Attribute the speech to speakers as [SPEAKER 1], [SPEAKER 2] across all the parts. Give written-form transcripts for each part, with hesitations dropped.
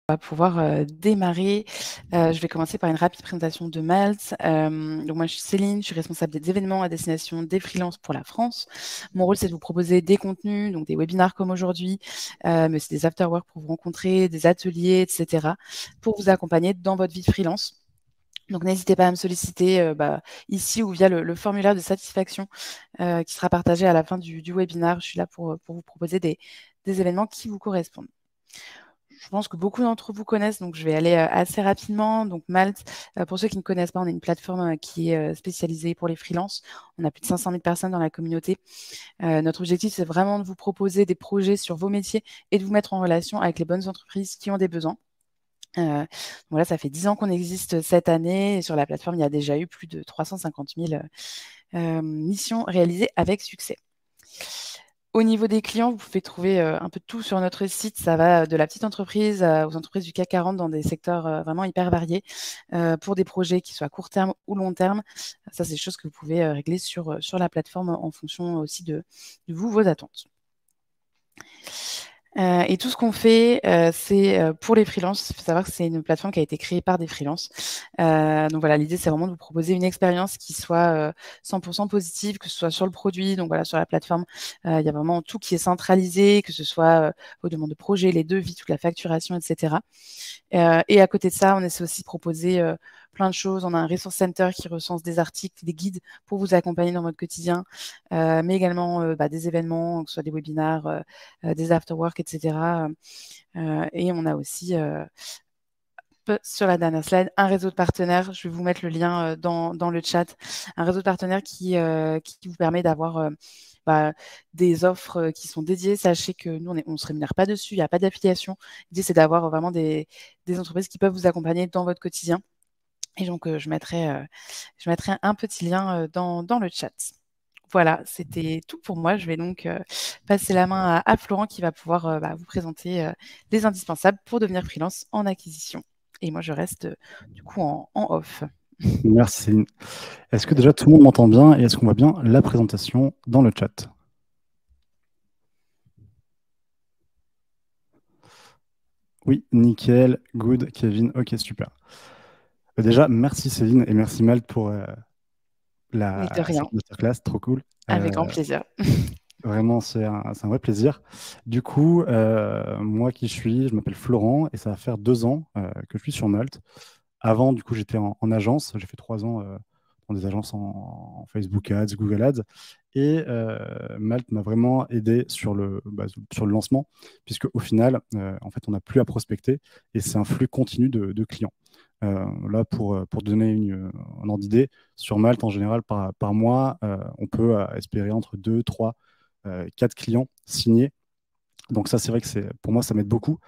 [SPEAKER 1] On va pouvoir démarrer. Je vais commencer par une rapide présentation de Malte. Donc moi, je suis Céline, je suis responsable des événements à destination des freelances pour la France. Mon rôle, c'est de vous proposer des contenus, donc des webinars comme aujourd'hui, mais aussi des afterworks pour vous rencontrer, des ateliers, etc., pour vous accompagner dans votre vie de freelance. Donc n'hésitez pas à me solliciter ici ou via le formulaire de satisfaction qui sera partagé à la fin du webinaire. Je suis là pour vous proposer des événements qui vous correspondent. Je pense que beaucoup d'entre vous connaissent, donc je vais aller assez rapidement. Donc Malte, pour ceux qui ne connaissent pas, on est une plateforme qui est spécialisée pour les freelances. On a plus de 500 000 personnes dans la communauté. Notre objectif, c'est vraiment de vous proposer des projets sur vos métiers et de vous mettre en relation avec les bonnes entreprises qui ont des besoins. Voilà, ça fait 10 ans qu'on existe cette année. Et sur la plateforme, il y a déjà eu plus de 350 000 missions réalisées avec succès. Au niveau des clients, vous pouvez trouver un peu de tout sur notre site. Ça va de la petite entreprise aux entreprises du CAC 40 dans des secteurs vraiment hyper variés pour des projets qui soient court terme ou long terme. Ça, c'est des choses que vous pouvez régler sur la plateforme en fonction aussi de vous, vos attentes. Et tout ce qu'on fait, c'est pour les freelances. Il faut savoir que c'est une plateforme qui a été créée par des freelances. Donc voilà, l'idée, c'est vraiment de vous proposer une expérience qui soit 100% positive, que ce soit sur le produit, donc voilà, sur la plateforme, il y a vraiment tout qui est centralisé, que ce soit vos demandes de projet, les devis, toute la facturation, etc. Et à côté de ça, on essaie aussi de proposer plein de choses. On a un resource center qui recense des articles, des guides pour vous accompagner dans votre quotidien, mais également des événements, que ce soit des webinars, des afterworks, etc. Et on a aussi, sur la dernière slide, un réseau de partenaires. Je vais vous mettre le lien dans le chat. Un réseau de partenaires qui vous permet d'avoir des offres qui sont dédiées. Sachez que nous, on ne se rémunère pas dessus, il n'y a pas d'affiliation. L'idée, c'est d'avoir vraiment des entreprises qui peuvent vous accompagner dans votre quotidien. Et donc, je mettrai un petit lien dans le chat. Voilà, c'était tout pour moi. Je vais donc passer la main à Florent qui va pouvoir vous présenter les indispensables pour devenir freelance en acquisition. Et moi, je reste du coup en off.
[SPEAKER 2] Merci Céline. Est-ce que déjà tout le monde m'entend bien et est-ce qu'on voit bien la présentation dans le chat? Oui, nickel, good, Kevin, ok, super. Déjà, merci Céline et merci Malte pour
[SPEAKER 1] Mais de rien,
[SPEAKER 2] cette masterclass, trop cool.
[SPEAKER 1] avec grand plaisir.
[SPEAKER 2] Vraiment, c'est un vrai plaisir. Du coup, moi qui je m'appelle Florent et ça va faire 2 ans que je suis sur Malte. Avant, du coup, j'étais en agence. J'ai fait 3 ans dans des agences en Facebook Ads, Google Ads. Et Malte m'a vraiment aidé sur le lancement, puisque au final, en fait, on n'a plus à prospecter et c'est un flux continu de clients. Là, pour donner un ordre d'idée, sur Malte, en général, par mois, on peut espérer entre 2, 3, 4 clients signés. Donc ça, c'est vrai que pour moi, ça m'aide beaucoup.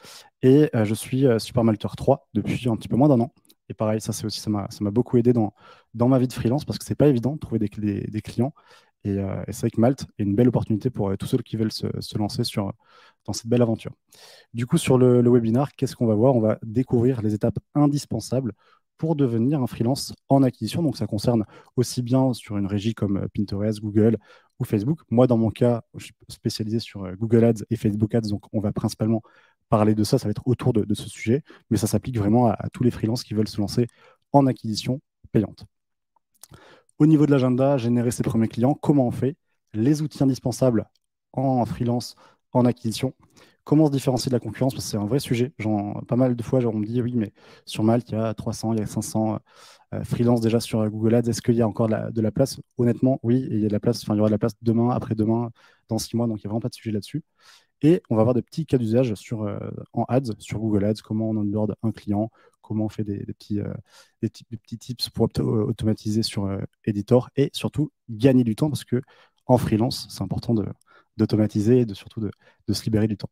[SPEAKER 2] Et je suis Super Malter 3 depuis un petit peu moins d'1 an. Et pareil, ça m'a beaucoup aidé dans ma vie de freelance parce que c'est pas évident de trouver des clients. Et c'est vrai que Malte est une belle opportunité pour tous ceux qui veulent se lancer dans cette belle aventure. Du coup, sur le webinaire, qu'est-ce qu'on va voir? On va découvrir les étapes indispensables pour devenir un freelance en acquisition. Donc, ça concerne aussi bien sur une régie comme Pinterest, Google ou Facebook. Moi, dans mon cas, je suis spécialisé sur Google Ads et Facebook Ads. Donc, on va principalement parler de ça. Ça va être autour de ce sujet. Mais ça s'applique vraiment à tous les freelances qui veulent se lancer en acquisition payante. Au niveau de l'agenda, générer ses premiers clients, comment on fait? Les outils indispensables en freelance, en acquisition. Comment se différencier de la concurrence? Parce que c'est un vrai sujet. Pas mal de fois, on me dit oui, mais sur Malte, il y a 300, il y a 500 freelance déjà sur Google Ads. Est-ce qu'il y a encore de la place? Honnêtement, oui, et il y a de la place. Enfin, il y aura de la place demain, après-demain, dans 6 mois. Donc, il n'y a vraiment pas de sujet là-dessus. Et on va avoir des petits cas d'usage en ads, sur Google Ads, comment on onboard un client, comment on fait des petits tips pour automatiser sur Editor et surtout gagner du temps parce que en freelance, c'est important d'automatiser et surtout de se libérer du temps.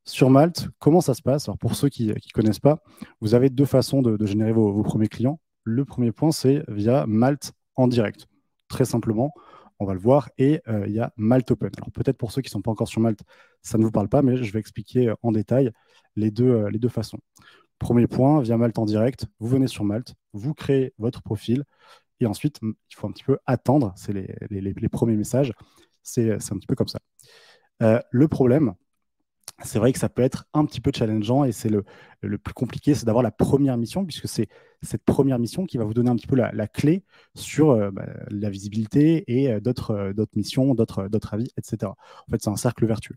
[SPEAKER 2] Sur Malte, comment ça se passe? Alors pour ceux qui ne connaissent pas, vous avez 2 façons de générer vos premiers clients. Le premier point, c'est via Malte en direct. Très simplement, on va le voir, et il y a Malte Open. Alors peut-être pour ceux qui ne sont pas encore sur Malte, ça ne vous parle pas, mais je vais expliquer en détail les deux façons. Premier point, via Malte en direct, vous venez sur Malte, vous créez votre profil, et ensuite, il faut un petit peu attendre, c'est les premiers messages, c'est un petit peu comme ça. Le problème, c'est vrai que ça peut être un petit peu challengeant et c'est le plus compliqué, c'est d'avoir la première mission, puisque c'est cette première mission qui va vous donner un petit peu la clé sur la visibilité et d'autres missions, d'autres avis, etc. En fait, c'est un cercle vertueux.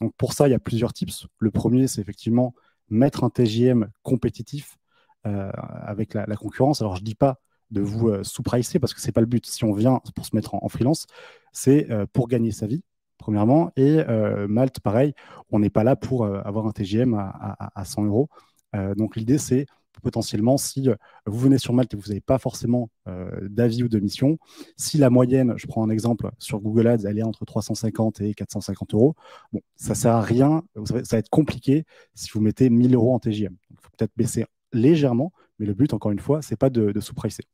[SPEAKER 2] Donc pour ça, il y a plusieurs tips. Le premier, c'est effectivement mettre un TJM compétitif avec la concurrence. Alors je ne dis pas de vous sous-pricer parce que ce n'est pas le but. Si on vient pour se mettre en freelance, c'est pour gagner sa vie, premièrement. Et Malte, pareil, on n'est pas là pour avoir un TJM à 100 euros. Donc l'idée, c'est potentiellement, si vous venez sur Malte et vous n'avez pas forcément d'avis ou de mission, si la moyenne, je prends un exemple, sur Google Ads, elle est entre 350 et 450 euros, bon, ça ne sert à rien, ça va être compliqué si vous mettez 1000 euros en TJM. Il faut peut-être baisser légèrement, mais le but, encore une fois, c'est pas de sous-pricer.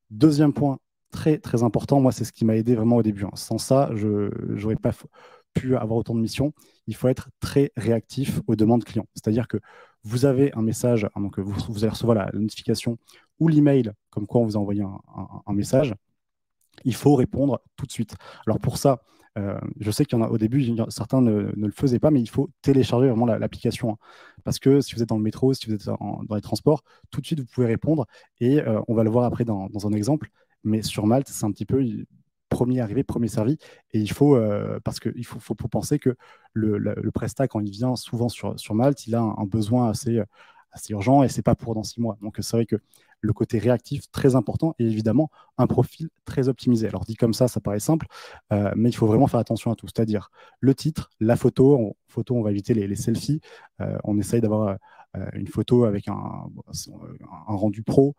[SPEAKER 2] Deuxième point très, très important, moi, c'est ce qui m'a aidé vraiment au début, hein. Sans ça, je n'aurais pas pu avoir autant de missions. Il faut être très réactif aux demandes clients. C'est-à-dire que vous avez un message, hein, donc vous allez recevoir la notification ou l'email comme quoi on vous a envoyé un message. Il faut répondre tout de suite. Alors pour ça, je sais qu'il y en a au début, certains ne le faisaient pas, mais il faut télécharger vraiment l'application, hein. Parce que si vous êtes dans le métro, si vous êtes dans les transports, tout de suite, vous pouvez répondre. Et on va le voir après dans un exemple. Mais sur Malte, c'est un petit peu premier arrivé, premier servi. Et il faut, parce qu'il faut penser que le prestat, quand il vient souvent sur Malte, il a un besoin assez urgent et c'est pas pour dans 6 mois. Donc c'est vrai que le côté réactif, très important, et évidemment, un profil très optimisé. Alors dit comme ça paraît simple, mais il faut vraiment faire attention à tout. C'est-à-dire le titre, la photo, on va éviter les selfies, on essaye d'avoir une photo avec un rendu pro.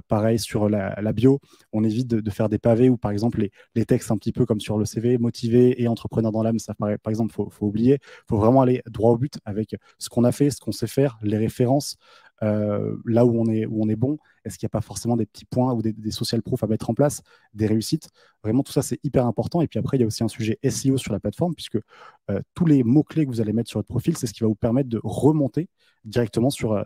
[SPEAKER 2] Pareil sur la bio, on évite de faire des pavés ou par exemple les textes un petit peu comme sur le CV, motivé et entrepreneur dans l'âme, ça paraît, par exemple, faut oublier. Il faut vraiment aller droit au but avec ce qu'on a fait, ce qu'on sait faire, les références, là où on est bon. Est-ce qu'il n'y a pas forcément des petits points ou des social proof à mettre en place, des réussites? Vraiment, tout ça, c'est hyper important. Et puis après, il y a aussi un sujet SEO sur la plateforme, puisque tous les mots-clés que vous allez mettre sur votre profil, c'est ce qui va vous permettre de remonter directement sur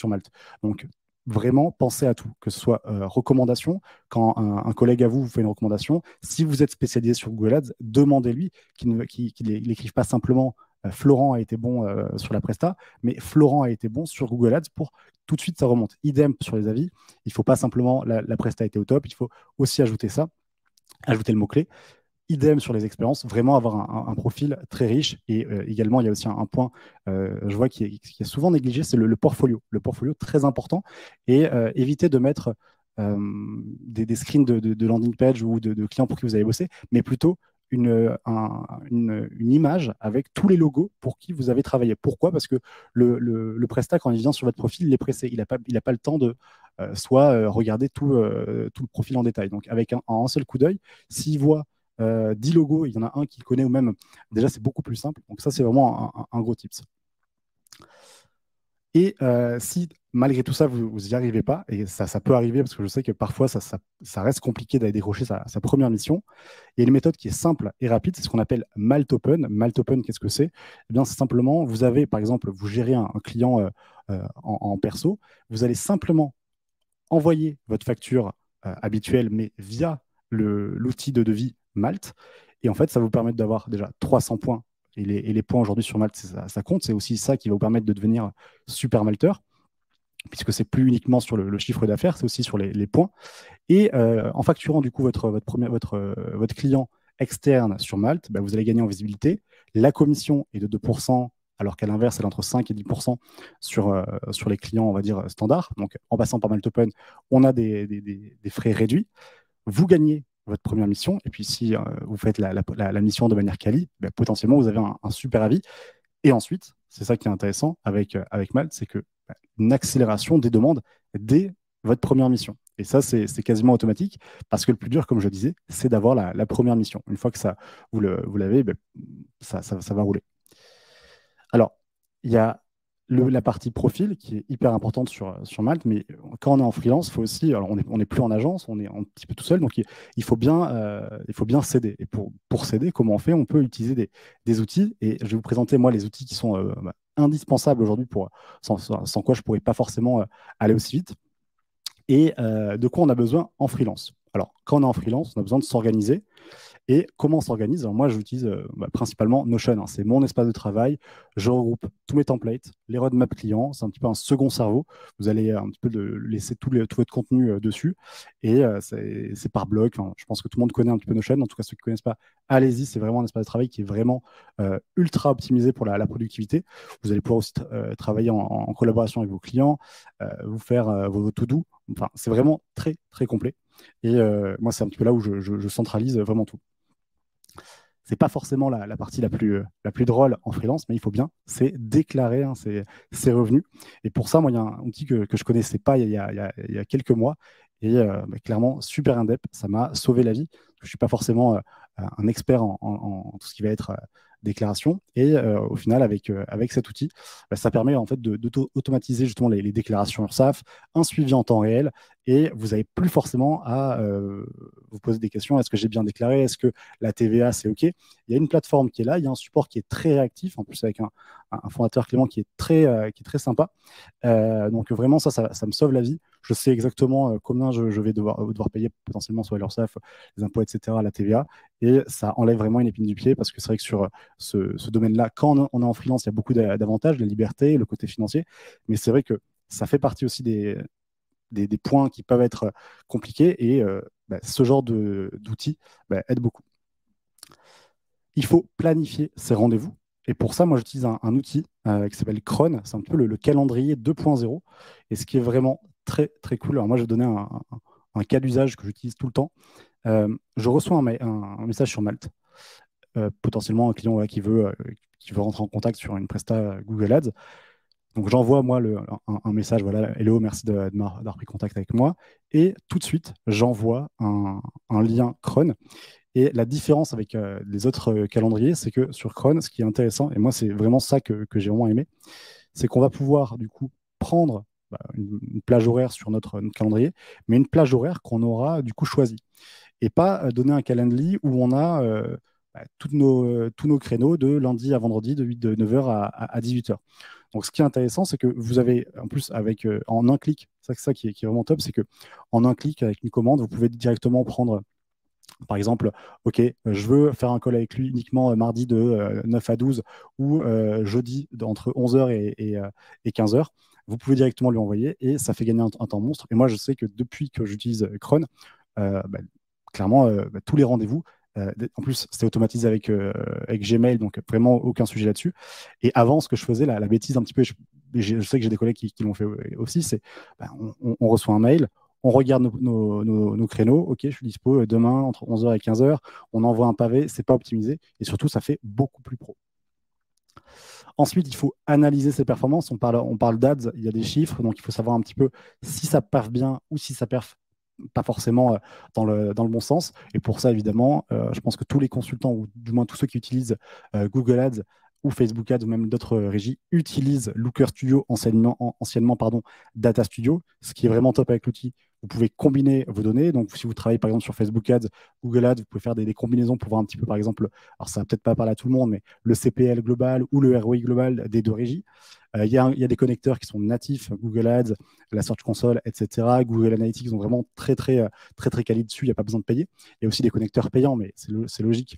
[SPEAKER 2] Malte. Donc, vraiment, pensez à tout, que ce soit recommandation. Quand un collègue à vous vous fait une recommandation, si vous êtes spécialisé sur Google Ads, demandez-lui qu'il n'écrive pas simplement Florent a été bon sur la Presta, mais Florent a été bon sur Google Ads pour tout de suite ça remonte. Idem sur les avis, il ne faut pas simplement la Presta a été au top, il faut aussi ajouter ça, ajouter le mot-clé. Idem sur les expériences, vraiment avoir un profil très riche. Et également, il y a aussi un point, je vois, qui est souvent négligé, c'est le portfolio. Le portfolio, très important. Et éviter de mettre des screens de landing page ou de clients pour qui vous avez bossé, mais plutôt une image avec tous les logos pour qui vous avez travaillé. Pourquoi? Parce que le Presta, quand il vient sur votre profil, il est pressé. Il n'a pas le temps de soit regarder tout le profil en détail. Donc, avec un seul coup d'œil, s'il voit 10 logos, il y en a un qu'il connaît ou même, déjà, c'est beaucoup plus simple. Donc, ça, c'est vraiment un gros tips. Et si malgré tout ça, vous n'y arrivez pas, et ça peut arriver parce que je sais que parfois ça reste compliqué d'aller décrocher sa première mission, il y a une méthode qui est simple et rapide, c'est ce qu'on appelle Maltopen. Maltopen, qu'est-ce que c'est? Eh bien, c'est simplement, vous avez, par exemple, vous gérez un client en perso, vous allez simplement envoyer votre facture habituelle, mais via l'outil de devis Malte. Et en fait, ça vous permet d'avoir déjà 300 points. Et les points aujourd'hui sur Malte, ça compte. C'est aussi ça qui va vous permettre de devenir super malteur, puisque c'est plus uniquement sur le chiffre d'affaires, c'est aussi sur les points. Et en facturant du coup votre client externe sur Malte, bah, vous allez gagner en visibilité. La commission est de 2%, alors qu'à l'inverse, elle est entre 5 et 10% sur les clients, on va dire, standards. Donc, en passant par Maltopen, on a des frais réduits. Vous gagnez votre première mission, et puis si vous faites la mission de manière quali, bah, potentiellement, vous avez un super avis. Et ensuite, c'est ça qui est intéressant avec Malte, c'est que une accélération des demandes dès votre première mission. Et ça, c'est quasiment automatique, parce que le plus dur, comme je disais, c'est d'avoir la première mission. Une fois que vous l'avez, ben, ça va rouler. Alors, il y a la partie profil qui est hyper importante sur Malte, mais quand on est en freelance, il faut aussi, alors on n'est plus en agence, on est un petit peu tout seul, donc il faut bien s'aider. Et pour s'aider, comment on fait? On peut utiliser des outils, et je vais vous présenter, moi, les outils qui sont indispensables aujourd'hui, sans quoi je ne pourrais pas forcément aller aussi vite. Et de quoi on a besoin en freelance? Alors, quand on est en freelance, on a besoin de s'organiser. Et comment on s'organise? Alors moi, j'utilise principalement Notion, hein. C'est mon espace de travail. Je regroupe tous mes templates, les roadmaps clients. C'est un petit peu un second cerveau. Vous allez un petit peu laisser tout votre contenu dessus. Et c'est par bloc. Enfin, je pense que tout le monde connaît un petit peu Notion. En tout cas, ceux qui ne connaissent pas, allez-y. C'est vraiment un espace de travail qui est vraiment ultra optimisé pour la productivité. Vous allez pouvoir aussi travailler en collaboration avec vos clients, vous faire vos to-do. Enfin, c'est vraiment très, très complet. Et moi, c'est un petit peu là où je centralise vraiment tout. C'est pas forcément la partie la plus drôle en freelance, mais il faut bien, c'est déclarer hein, ses revenus. Et pour ça, moi, il y a un outil que je connaissais pas il y a quelques mois, et clairement, super indep, ça m'a sauvé la vie. Je suis pas forcément un expert en tout ce qui va être déclaration. Et au final, avec cet outil, ça permet en fait d'automatiser justement les déclarations URSSAF, un suivi en temps réel, et vous n'avez plus forcément à vous poser des questions. Est-ce que j'ai bien déclaré? Est-ce que la TVA, c'est OK? Il y a une plateforme qui est là, il y a un support qui est très réactif, en plus avec un fondateur Clément qui est très sympa. Donc vraiment, ça me sauve la vie. Je sais exactement combien je vais devoir payer potentiellement sur l'URSSAF, les impôts, etc., la TVA. Et ça enlève vraiment une épine du pied parce que c'est vrai que sur ce domaine-là, quand on est en freelance, il y a beaucoup d'avantages, la liberté, le côté financier. Mais c'est vrai que ça fait partie aussi des points qui peuvent être compliqués et ce genre d'outils aide beaucoup. Il faut planifier ses rendez-vous. Et pour ça, moi, j'utilise un outil qui s'appelle Cron. C'est un peu le calendrier 2.0. Et ce qui est vraiment très, très cool. Alors moi, je vais donner un cas d'usage que j'utilise tout le temps. Je reçois un message sur Malte. Potentiellement un client qui veut rentrer en contact sur une presta Google Ads. Donc j'envoie moi un message, voilà, hello, merci d'avoir pris contact avec moi. Et tout de suite, j'envoie un lien Cron. Et la différence avec les autres calendriers, c'est que sur Cron, ce qui est intéressant, et moi c'est vraiment ça que j'ai vraiment aimé, c'est qu'on va pouvoir du coup prendre une plage horaire sur notre calendrier, mais une plage horaire qu'on aura du coup choisie. Et pas donner un calendrier où on a tous nos créneaux de lundi à vendredi, de 9h à 18h. Donc, ce qui est intéressant, c'est que vous avez, en plus, en un clic, ça qui est vraiment top, c'est que en un clic, avec une commande, vous pouvez directement prendre, par exemple, OK, je veux faire un call avec lui uniquement mardi de 9 à 12 ou jeudi entre 11h et 15h. Vous pouvez directement lui envoyer et ça fait gagner un temps monstre. Et moi, je sais que depuis que j'utilise Cron, clairement, tous les rendez-vous, en plus, c'était automatisé avec Gmail, donc vraiment aucun sujet là-dessus. Et avant, ce que je faisais, la bêtise un petit peu, je sais que j'ai des collègues qui l'ont fait aussi, c'est on reçoit un mail, on regarde nos créneaux, ok, je suis dispo demain entre 11h et 15h, on envoie un pavé, c'est pas optimisé, et surtout, ça fait beaucoup plus pro. Ensuite, il faut analyser ses performances. On parle d'ads, il y a des chiffres, donc il faut savoir un petit peu si ça perf bien ou si ça perf pas forcément dans le bon sens. Et pour ça, évidemment, je pense que tous les consultants, ou du moins tous ceux qui utilisent Google Ads ou Facebook Ads ou même d'autres régies, utilisent Looker Studio, anciennement Data Studio, ce qui est vraiment top avec l'outil. Vous pouvez combiner vos données. Donc, si vous travaillez par exemple sur Facebook Ads, Google Ads, vous pouvez faire des combinaisons pour voir un petit peu, par exemple, alors ça va peut-être pas parler à tout le monde, mais le CPL global ou le ROI global des deux régies. Il y a des connecteurs qui sont natifs, Google Ads, la Search Console, etc. Google Analytics sont vraiment très quali dessus, il n'y a pas besoin de payer. Il y a aussi des connecteurs payants, mais c'est logique,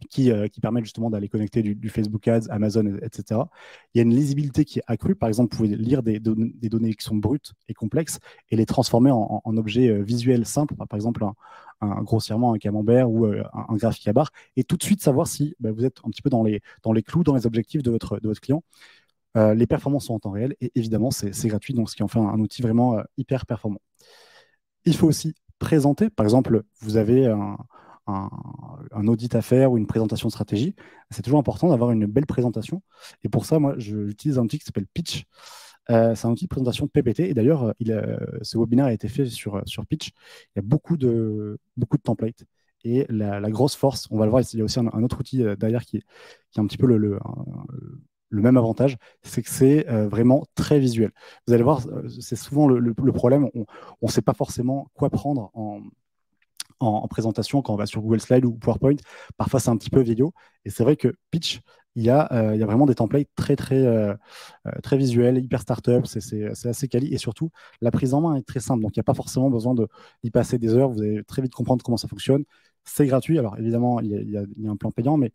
[SPEAKER 2] qui permettent justement d'aller connecter du Facebook Ads, Amazon, etc. Il y a une lisibilité qui est accrue. Par exemple, vous pouvez lire des données qui sont brutes et complexes et les transformer en objets visuels simples, par exemple grossièrement un camembert ou un graphique à barre, et tout de suite savoir si vous êtes un petit peu dans les clous, dans les objectifs de votre client. Les performances sont en temps réel et évidemment, c'est gratuit, donc ce qui en fait un outil vraiment hyper performant. Il faut aussi présenter. Par exemple, vous avez un audit à faire ou une présentation de stratégie. C'est toujours important d'avoir une belle présentation. Et pour ça, moi, j'utilise un outil qui s'appelle Pitch. C'est un outil de présentation PPT. Et d'ailleurs, ce webinaire a été fait sur Pitch. Il y a beaucoup de templates. Et la grosse force, on va le voir, il y a aussi un autre outil derrière qui est un petit peu le même avantage, c'est que c'est vraiment très visuel. Vous allez voir, c'est souvent le problème, on ne sait pas forcément quoi prendre en présentation quand on va sur Google Slide ou PowerPoint. Parfois, c'est un petit peu vieillot. Et c'est vrai que Pitch il y a vraiment des templates très visuels, hyper startup, c'est assez quali et surtout la prise en main est très simple. Donc il n'y a pas forcément besoin d'y passer des heures. Vous allez très vite comprendre comment ça fonctionne. C'est gratuit. Alors évidemment, il y a un plan payant, mais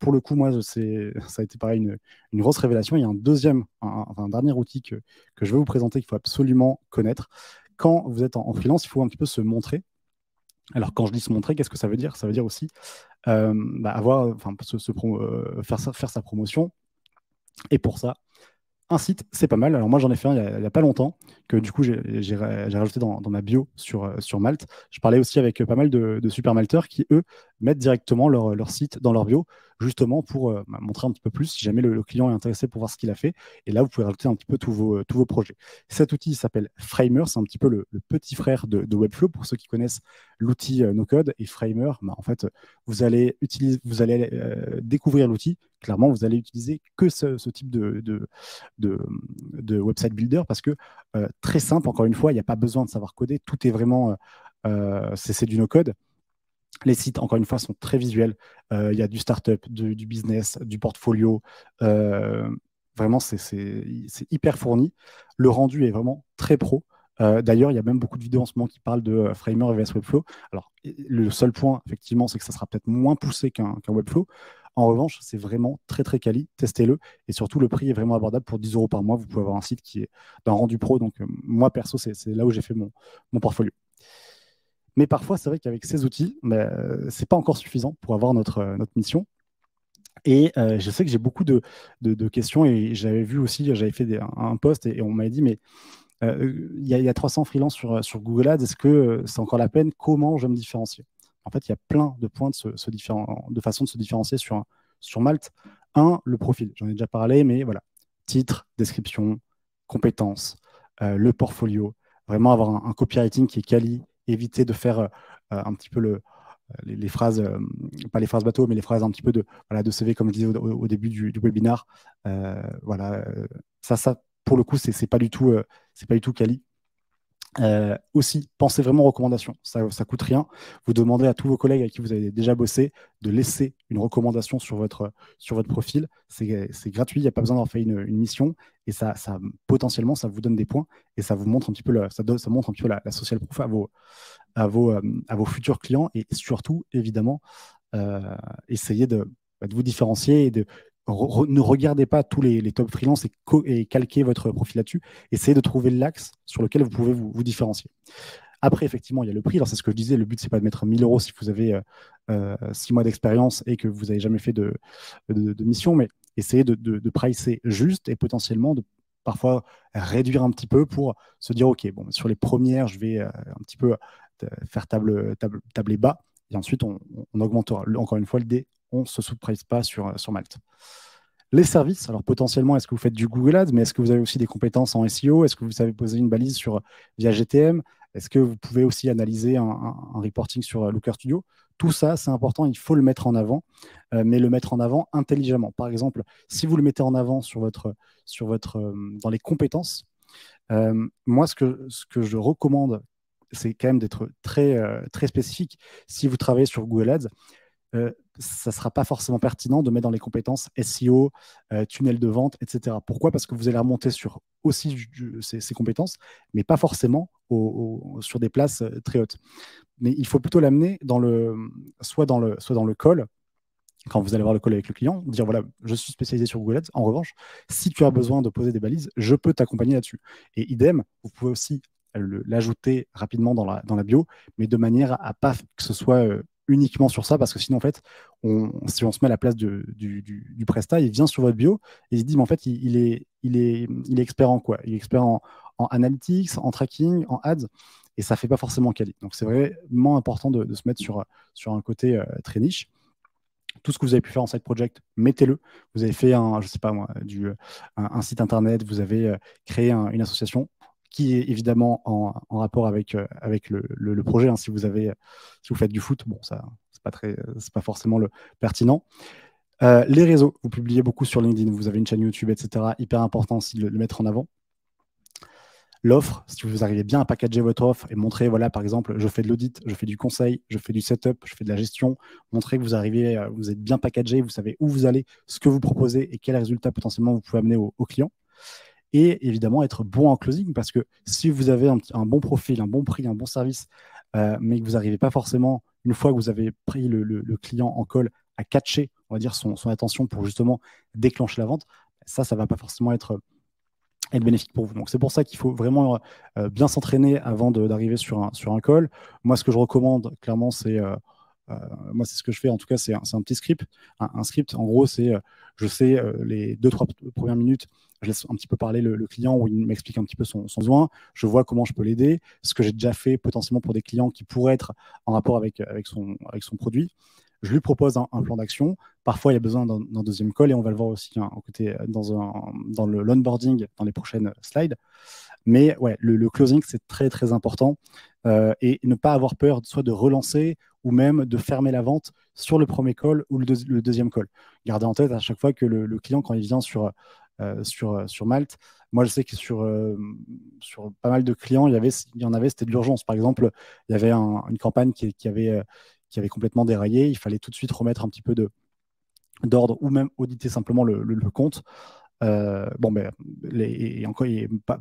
[SPEAKER 2] pour le coup, moi, ça a été pareil une grosse révélation. Il y a un dernier outil que je vais vous présenter qu'il faut absolument connaître. Quand vous êtes en freelance, il faut un petit peu se montrer. Alors, quand je dis se montrer, qu'est-ce que ça veut dire? Ça veut dire aussi faire sa promotion. Et pour ça, un site, c'est pas mal. Alors moi, j'en ai fait un il y a pas longtemps, que du coup, j'ai rajouté dans ma bio sur Malte. Je parlais aussi avec pas mal de super malteurs qui, eux, mettent directement leur site dans leur bio, justement pour montrer un petit peu plus si jamais le client est intéressé pour voir ce qu'il a fait. Et là, vous pouvez rajouter un petit peu tous vos projets. Cet outil s'appelle Framer, c'est un petit peu le petit frère de Webflow, pour ceux qui connaissent l'outil NoCode. Et Framer, en fait, vous allez découvrir l'outil. Clairement, vous allez utiliser que ce type de, de website builder parce que très simple, encore une fois, il n'y a pas besoin de savoir coder, tout est vraiment, c'est du no-code. Les sites, encore une fois, sont très visuels. Il y a du startup, du business, du portfolio. Vraiment, c'est hyper fourni. Le rendu est vraiment très pro. D'ailleurs, il y a même beaucoup de vidéos en ce moment qui parlent de Framer vs Webflow. Alors, le seul point, effectivement, c'est que ça sera peut-être moins poussé qu'un Webflow. En revanche, c'est vraiment très très quali. Testez-le. Et surtout, le prix est vraiment abordable. Pour 10 € par mois, vous pouvez avoir un site qui est d'un rendu pro. Donc, moi, perso, c'est là où j'ai fait mon portfolio. Mais parfois, c'est vrai qu'avec ces outils, ce n'est pas encore suffisant pour avoir notre mission. Et je sais que j'ai beaucoup de questions et j'avais vu aussi, j'avais fait un post et on m'avait dit, mais il y a 300 freelances sur Google Ads, est-ce que c'est encore la peine? Comment je vais me différencier? En fait, il y a plein de points de façon de se différencier sur Malte. Un, le profil, j'en ai déjà parlé, mais voilà, titre, description, compétences, le portfolio, vraiment avoir un copywriting qui est quali, éviter de faire un petit peu les phrases, pas les phrases bateau, mais les phrases un petit peu de CV, comme je disais au début du webinar. Voilà, ça, pour le coup, c'est pas du tout, c'est pas du tout quali. Aussi, pensez vraiment aux recommandations. Ça coûte rien. Vous demandez à tous vos collègues avec qui vous avez déjà bossé de laisser une recommandation sur votre profil. C'est gratuit, il n'y a pas besoin d'avoir fait une mission. Et potentiellement, ça vous donne des points et ça vous montre un petit peu, ça montre un petit peu la social proof à vos futurs clients. Et surtout, évidemment, essayez de vous différencier et ne regardez pas tous les top freelance et calquez votre profil là-dessus. Essayez de trouver l'axe sur lequel vous pouvez vous différencier. Après, effectivement, il y a le prix. Alors, c'est ce que je disais, le but, c'est pas de mettre 1 000 € si vous avez 6 mois d'expérience et que vous n'avez jamais fait de mission, mais essayez de pricer juste et potentiellement de parfois réduire un petit peu pour se dire, OK, bon, sur les premières, je vais un petit peu faire table et bas, et ensuite, on augmentera. Encore une fois, le dé, on ne se sous-price pas sur Malte. Les services, alors potentiellement, est-ce que vous faites du Google Ads, mais est-ce que vous avez aussi des compétences en SEO? Est-ce que vous savez poser une balise via GTM? Est-ce que vous pouvez aussi analyser un reporting sur Looker Studio? Tout ça, c'est important, il faut le mettre en avant, mais le mettre en avant intelligemment. Par exemple, si vous le mettez en avant dans les compétences, moi, ce que je recommande, c'est quand même d'être très spécifique. Si vous travaillez sur Google Ads, ça ne sera pas forcément pertinent de mettre dans les compétences SEO, tunnel de vente, etc. Pourquoi? Parce que vous allez remonter sur aussi ces compétences, mais pas forcément sur des places très hautes. Mais il faut plutôt l'amener soit dans le call, quand vous allez voir le call avec le client, dire voilà, je suis spécialisé sur Google Ads. En revanche, si tu as besoin de poser des balises, je peux t'accompagner là-dessus. Et idem, vous pouvez aussi l'ajouter rapidement dans la bio, mais de manière à pas que ce soit uniquement sur ça, parce que sinon, en fait, si on se met à la place du Presta, il vient sur votre bio et il se dit, mais en fait, il est expert en quoi? Il est expert en analytics, en tracking, en ads, et ça ne fait pas forcément quali. Donc, c'est vraiment important de se mettre sur un côté très niche. Tout ce que vous avez pu faire en side project, mettez-le. Vous avez fait je sais pas moi, un site internet, vous avez créé une association qui est évidemment en rapport avec le projet. Hein. Si vous faites du foot, bon, ça, c'est pas forcément le pertinent. Les réseaux, vous publiez beaucoup sur LinkedIn, vous avez une chaîne YouTube, etc. Hyper important aussi de le mettre en avant. l'offre, si vous arrivez bien à packager votre offre et montrer, voilà, par exemple, je fais de l'audit, je fais du conseil, je fais du setup, je fais de la gestion, montrer que vous arrivez, vous êtes bien packagé, vous savez où vous allez, ce que vous proposez et quels résultats potentiellement vous pouvez amener aux clients. Et évidemment, être bon en closing, parce que si vous avez un bon profil, un bon prix, un bon service, mais que vous n'arrivez pas forcément, une fois que vous avez pris le client en call, à catcher, on va dire, son attention pour justement déclencher la vente, ça ne va pas forcément être bénéfique pour vous. Donc c'est pour ça qu'il faut vraiment bien s'entraîner avant d'arriver sur un call. Moi, ce que je recommande, clairement, euh, moi, c'est ce que je fais, en tout cas, c'est un petit script. Un script, en gros, c'est, je sais, les 2-3 premières minutes, je laisse un petit peu parler le client où il m'explique un petit peu son besoin. Je vois comment je peux l'aider, ce que j'ai déjà fait potentiellement pour des clients qui pourraient être en rapport avec son produit. Je lui propose un plan d'action. Parfois, il y a besoin d'un deuxième call et on va le voir aussi hein, côté, dans l'onboarding dans les prochaines slides. Mais ouais, le closing, c'est très, très important. Et ne pas avoir peur soit de relancer ou même de fermer la vente sur le premier call ou le deuxième call. Gardez en tête à chaque fois que le client, quand il vient sur Malte, moi, je sais que sur pas mal de clients, il y en avait, c'était de l'urgence. Par exemple, il y avait une campagne qui avait complètement déraillé. Il fallait tout de suite remettre un petit peu d'ordre ou même auditer simplement le compte. Bon, ben, et encore,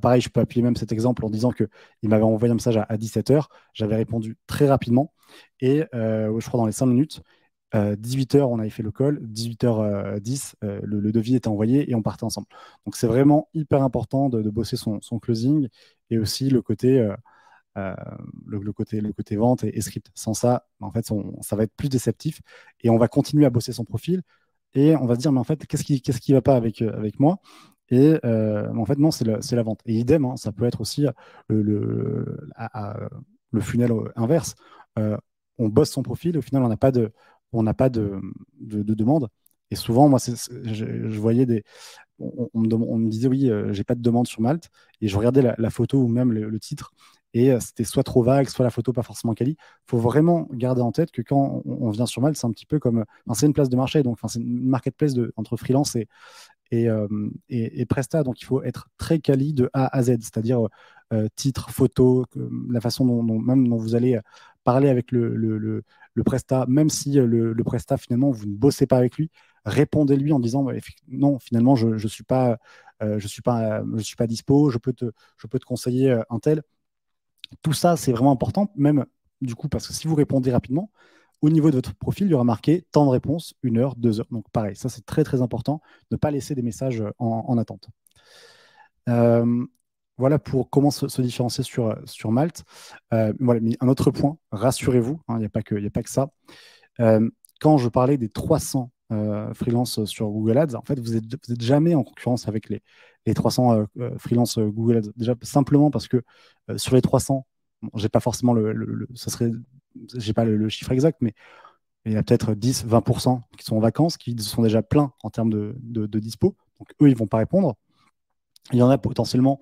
[SPEAKER 2] pareil, je peux appuyer même cet exemple en disant qu'il m'avait envoyé un message à 17h. J'avais répondu très rapidement et je crois dans les 5 minutes, 18h, on avait fait le call, 18h10, le devis était envoyé et on partait ensemble. Donc, c'est vraiment hyper important de bosser son closing et aussi euh, le côté vente et script. Sans ça, en fait, ça va être plus déceptif et on va continuer à bosser son profil et on va se dire, mais en fait, qu'est-ce qui va pas avec moi? Et en fait, non, c'est la vente. Et idem, hein, ça peut être aussi le funnel inverse. Euh, on bosse son profil, au final, on n'a pas de demande. Et souvent, moi, je voyais on me disait, oui, j'ai pas de demande sur Malte. Et je regardais la photo ou même le titre. Et c'était soit trop vague, soit la photo pas forcément quali. Il faut vraiment garder en tête que quand on vient sur Malte, c'est un petit peu comme. Enfin, c'est une place de marché, donc c'est une marketplace entre freelance et Presta. Donc il faut être très quali de A à Z, c'est-à-dire titre, photo, la façon même dont vous allez parler avec le Presta, même si le Presta, finalement, vous ne bossez pas avec lui, répondez-lui en disant bah, non, finalement, je ne suis pas. Je suis pas dispo, je peux te conseiller un tel. Tout ça, c'est vraiment important, même du coup, parce que si vous répondez rapidement, au niveau de votre profil, il y aura marqué temps de réponse, 1 heure, 2 heures. Donc pareil, ça c'est très très important, ne pas laisser des messages en attente. Euh, voilà pour comment se différencier sur Malte. Voilà, mais un autre point, rassurez-vous, hein, il n'y a pas que, il y a pas que ça. Euh, Quand je parlais des 300 freelance sur Google Ads, en fait, vous êtes jamais en concurrence avec les 300 freelance Google Ads. Déjà, simplement parce que sur les 300, bon, j'ai pas forcément j'ai pas le chiffre exact, mais il y a peut-être 10-20% qui sont en vacances, qui sont déjà pleins en termes de dispo. Donc, eux, ils vont pas répondre. Il y en a potentiellement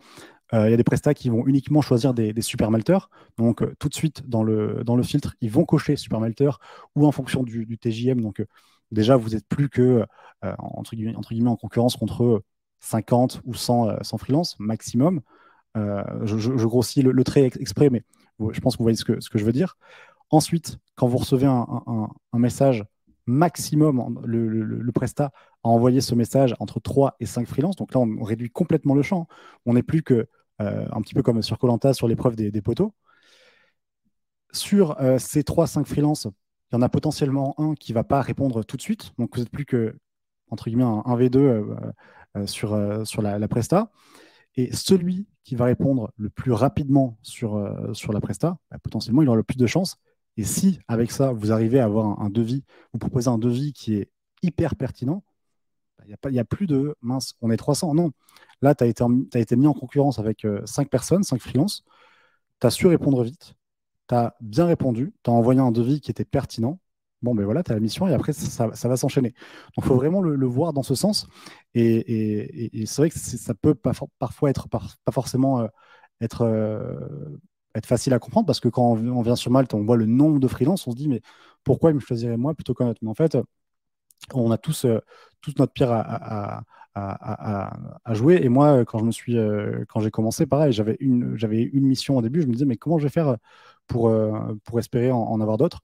[SPEAKER 2] il y a des prestats qui vont uniquement choisir des super malteurs. Donc, tout de suite, dans le filtre, ils vont cocher super malteur ou en fonction du TJM. Donc, déjà, vous n'êtes plus que, entre guillemets, en concurrence contre 50 ou 100 freelance maximum. Je grossis le trait exprès, mais je pense que vous voyez ce que je veux dire. Ensuite, quand vous recevez un message maximum, le prestat a envoyé ce message entre 3 et 5 freelances. Donc là, on réduit complètement le champ. On n'est plus que un petit peu comme sur koh sur l'épreuve des poteaux. Sur ces 3-5 freelances, il y en a potentiellement un qui ne va pas répondre tout de suite. Donc vous n'êtes plus que, entre guillemets, un V2 sur la presta. Et celui qui va répondre le plus rapidement sur la presta, bah, potentiellement, il aura le plus de chances. Et si, avec ça, vous arrivez à avoir un devis, vous proposez un devis qui est hyper pertinent, il n'y a plus de mince, on est 300. Non. Là, tu as été mis en concurrence avec 5 personnes, 5 freelances. Tu as su répondre vite. Tu as bien répondu. Tu as envoyé un devis qui était pertinent. Bon, ben voilà, tu as la mission et après, ça va s'enchaîner. Donc, il faut vraiment le voir dans ce sens. Et c'est vrai que ça peut parfois être pas forcément être, être facile à comprendre parce que quand on vient sur Malte, on voit le nombre de freelances, on se dit, mais pourquoi il me choisirait moi plutôt qu'un autre? Mais en fait, on a tous toute notre pierre à jouer. Et moi, quand j'ai commencé, pareil, j'avais une mission au début. Je me disais, mais comment je vais faire pour espérer en avoir d'autres?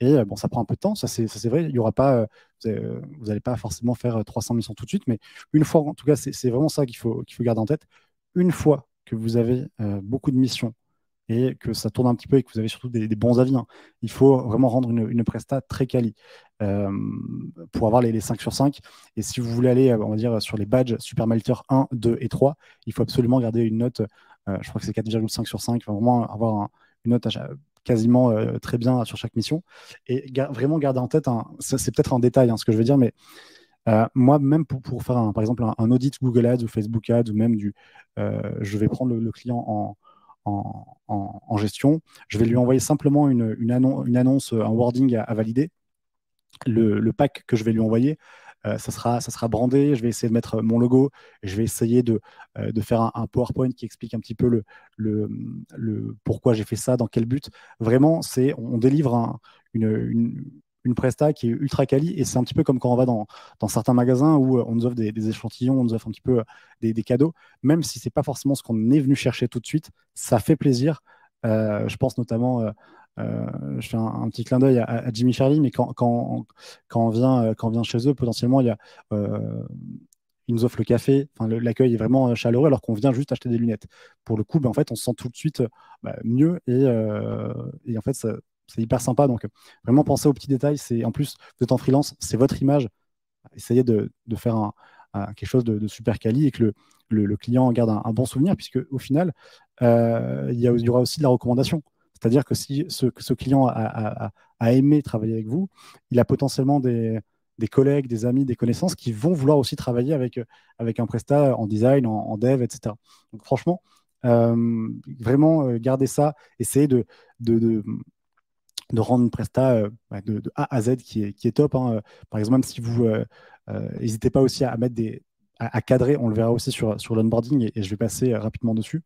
[SPEAKER 2] Et bon, ça prend un peu de temps, ça c'est vrai. Il y aura pas, vous n'allez pas forcément faire 300 missions tout de suite, mais une fois, en tout cas, c'est vraiment ça qu'il faut garder en tête. Une fois que vous avez beaucoup de missions et que ça tourne un petit peu et que vous avez surtout des bons avis, hein, il faut vraiment rendre une presta très quali euh, pour avoir les 5 sur 5. Et si vous voulez aller, on va dire, sur les badges Super Melter 1, 2 et 3, il faut absolument garder une note, je crois que c'est 4,5 sur 5, enfin, vraiment avoir une note quasiment très bien sur chaque mission. Et vraiment garder en tête, c'est peut-être un détail ce que je veux dire, mais moi, même pour faire par exemple un audit Google Ads ou Facebook Ads, ou même je vais prendre le client en gestion, je vais lui envoyer simplement une annonce, un wording à valider. Le pack que je vais lui envoyer, ça sera brandé. Je vais essayer de mettre mon logo. Je vais essayer de faire un PowerPoint qui explique un petit peu le pourquoi j'ai fait ça, dans quel but. Vraiment, on délivre une presta qui est ultra quali, et c'est un petit peu comme quand on va dans certains magasins où on nous offre des échantillons, on nous offre un petit peu des cadeaux, même si c'est pas forcément ce qu'on est venu chercher tout de suite, ça fait plaisir. Je pense notamment, je fais un petit clin d'œil à Jimmy Charlie, mais quand on vient chez eux, potentiellement, ils nous offrent le café. Enfin, l'accueil est vraiment chaleureux, alors qu'on vient juste acheter des lunettes. Pour le coup, en fait, on se sent tout de suite mieux, et en fait, c'est hyper sympa. Donc, vraiment, pensez aux petits détails. En plus, vous êtes en freelance, c'est votre image. Essayez de faire quelque chose de super quali, et que le client garde un bon souvenir, puisque au final, il y aura aussi de la recommandation. C'est-à-dire que si ce client a aimé travailler avec vous, il a potentiellement des collègues, des amis, des connaissances qui vont vouloir aussi travailler avec un prestat en design, en dev, etc. Donc franchement, vraiment, gardez ça, essayez de, de- de rendre une presta de A à Z qui est top, hein. Par exemple, même si vous n'hésitez pas aussi à mettre à cadrer, on le verra aussi sur l'onboarding, et je vais passer rapidement dessus.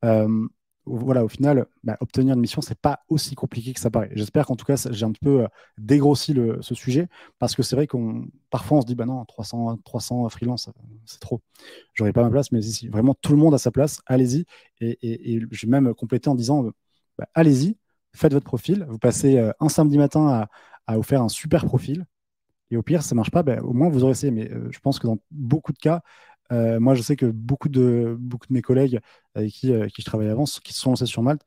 [SPEAKER 2] Euh, voilà, au final, obtenir une mission, c'est pas aussi compliqué que ça paraît. J'espère qu'en tout cas, j'ai un petit peu dégrossi ce sujet, parce que c'est vrai qu'on parfois on se dit, bah non, 300 freelance, c'est trop. J'aurais pas ma place, mais ici, vraiment, tout le monde a sa place. Allez-y. Et j'ai même complété en disant, allez-y, faites votre profil. Vous passez un samedi matin à vous faire un super profil. Et au pire, ça ne marche pas, au moins vous aurez essayé. Mais je pense que dans beaucoup de cas, moi je sais que beaucoup de mes collègues avec qui je travaillais avant, qui se sont lancés sur Malte,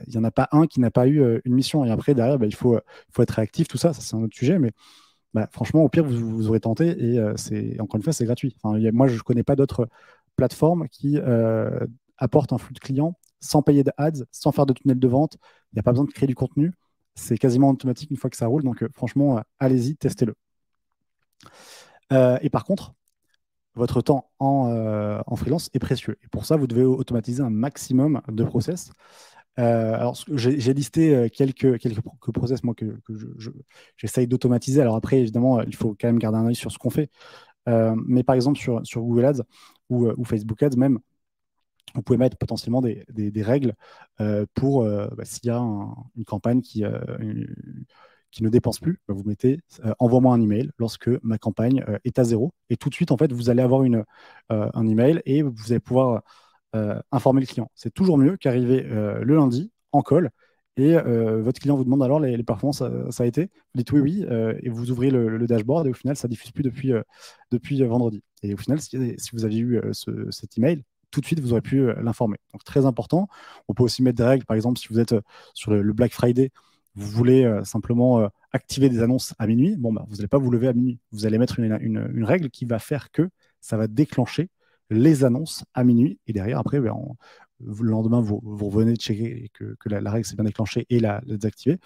[SPEAKER 2] il n'y en a pas un qui n'a pas eu une mission. Et après, derrière, faut être réactif, tout ça, c'est un autre sujet. Mais franchement, au pire, vous aurez tenté, et encore une fois, c'est gratuit. Enfin, moi, je ne connais pas d'autres plateformes qui apportent un flux de clients sans payer de ads, sans faire de tunnel de vente. Il n'y a pas besoin de créer du contenu. C'est quasiment automatique une fois que ça roule. Donc, franchement, allez-y, testez-le. Et par contre, votre temps en freelance est précieux. Et pour ça, vous devez automatiser un maximum de process. Alors, j'ai listé quelques process, moi, que j'essaye d'automatiser. Alors après, évidemment, il faut quand même garder un œil sur ce qu'on fait. Mais par exemple, sur Google Ads ou Facebook Ads même, vous pouvez mettre potentiellement des règles pour s'il y a une campagne qui ne dépense plus, vous mettez envoie-moi un email lorsque ma campagne est à zéro. Et tout de suite, en fait, vous allez avoir un email, et vous allez pouvoir informer le client. C'est toujours mieux qu'arriver le lundi en call, et votre client vous demande alors les performances, ça a été. Vous dites oui, oui, et vous ouvrez le dashboard, et au final, ça diffuse plus depuis vendredi. Et au final, si vous aviez eu cet email, tout de suite, vous aurez pu l'informer. Donc, très important. On peut aussi mettre des règles. Par exemple, si vous êtes sur le Black Friday, vous voulez simplement activer des annonces à minuit, vous n'allez pas vous lever à minuit. Vous allez mettre une règle qui va faire que ça va déclencher les annonces à minuit, et derrière, après, le lendemain, vous revenez checker que la règle s'est bien déclenchée et la désactiver.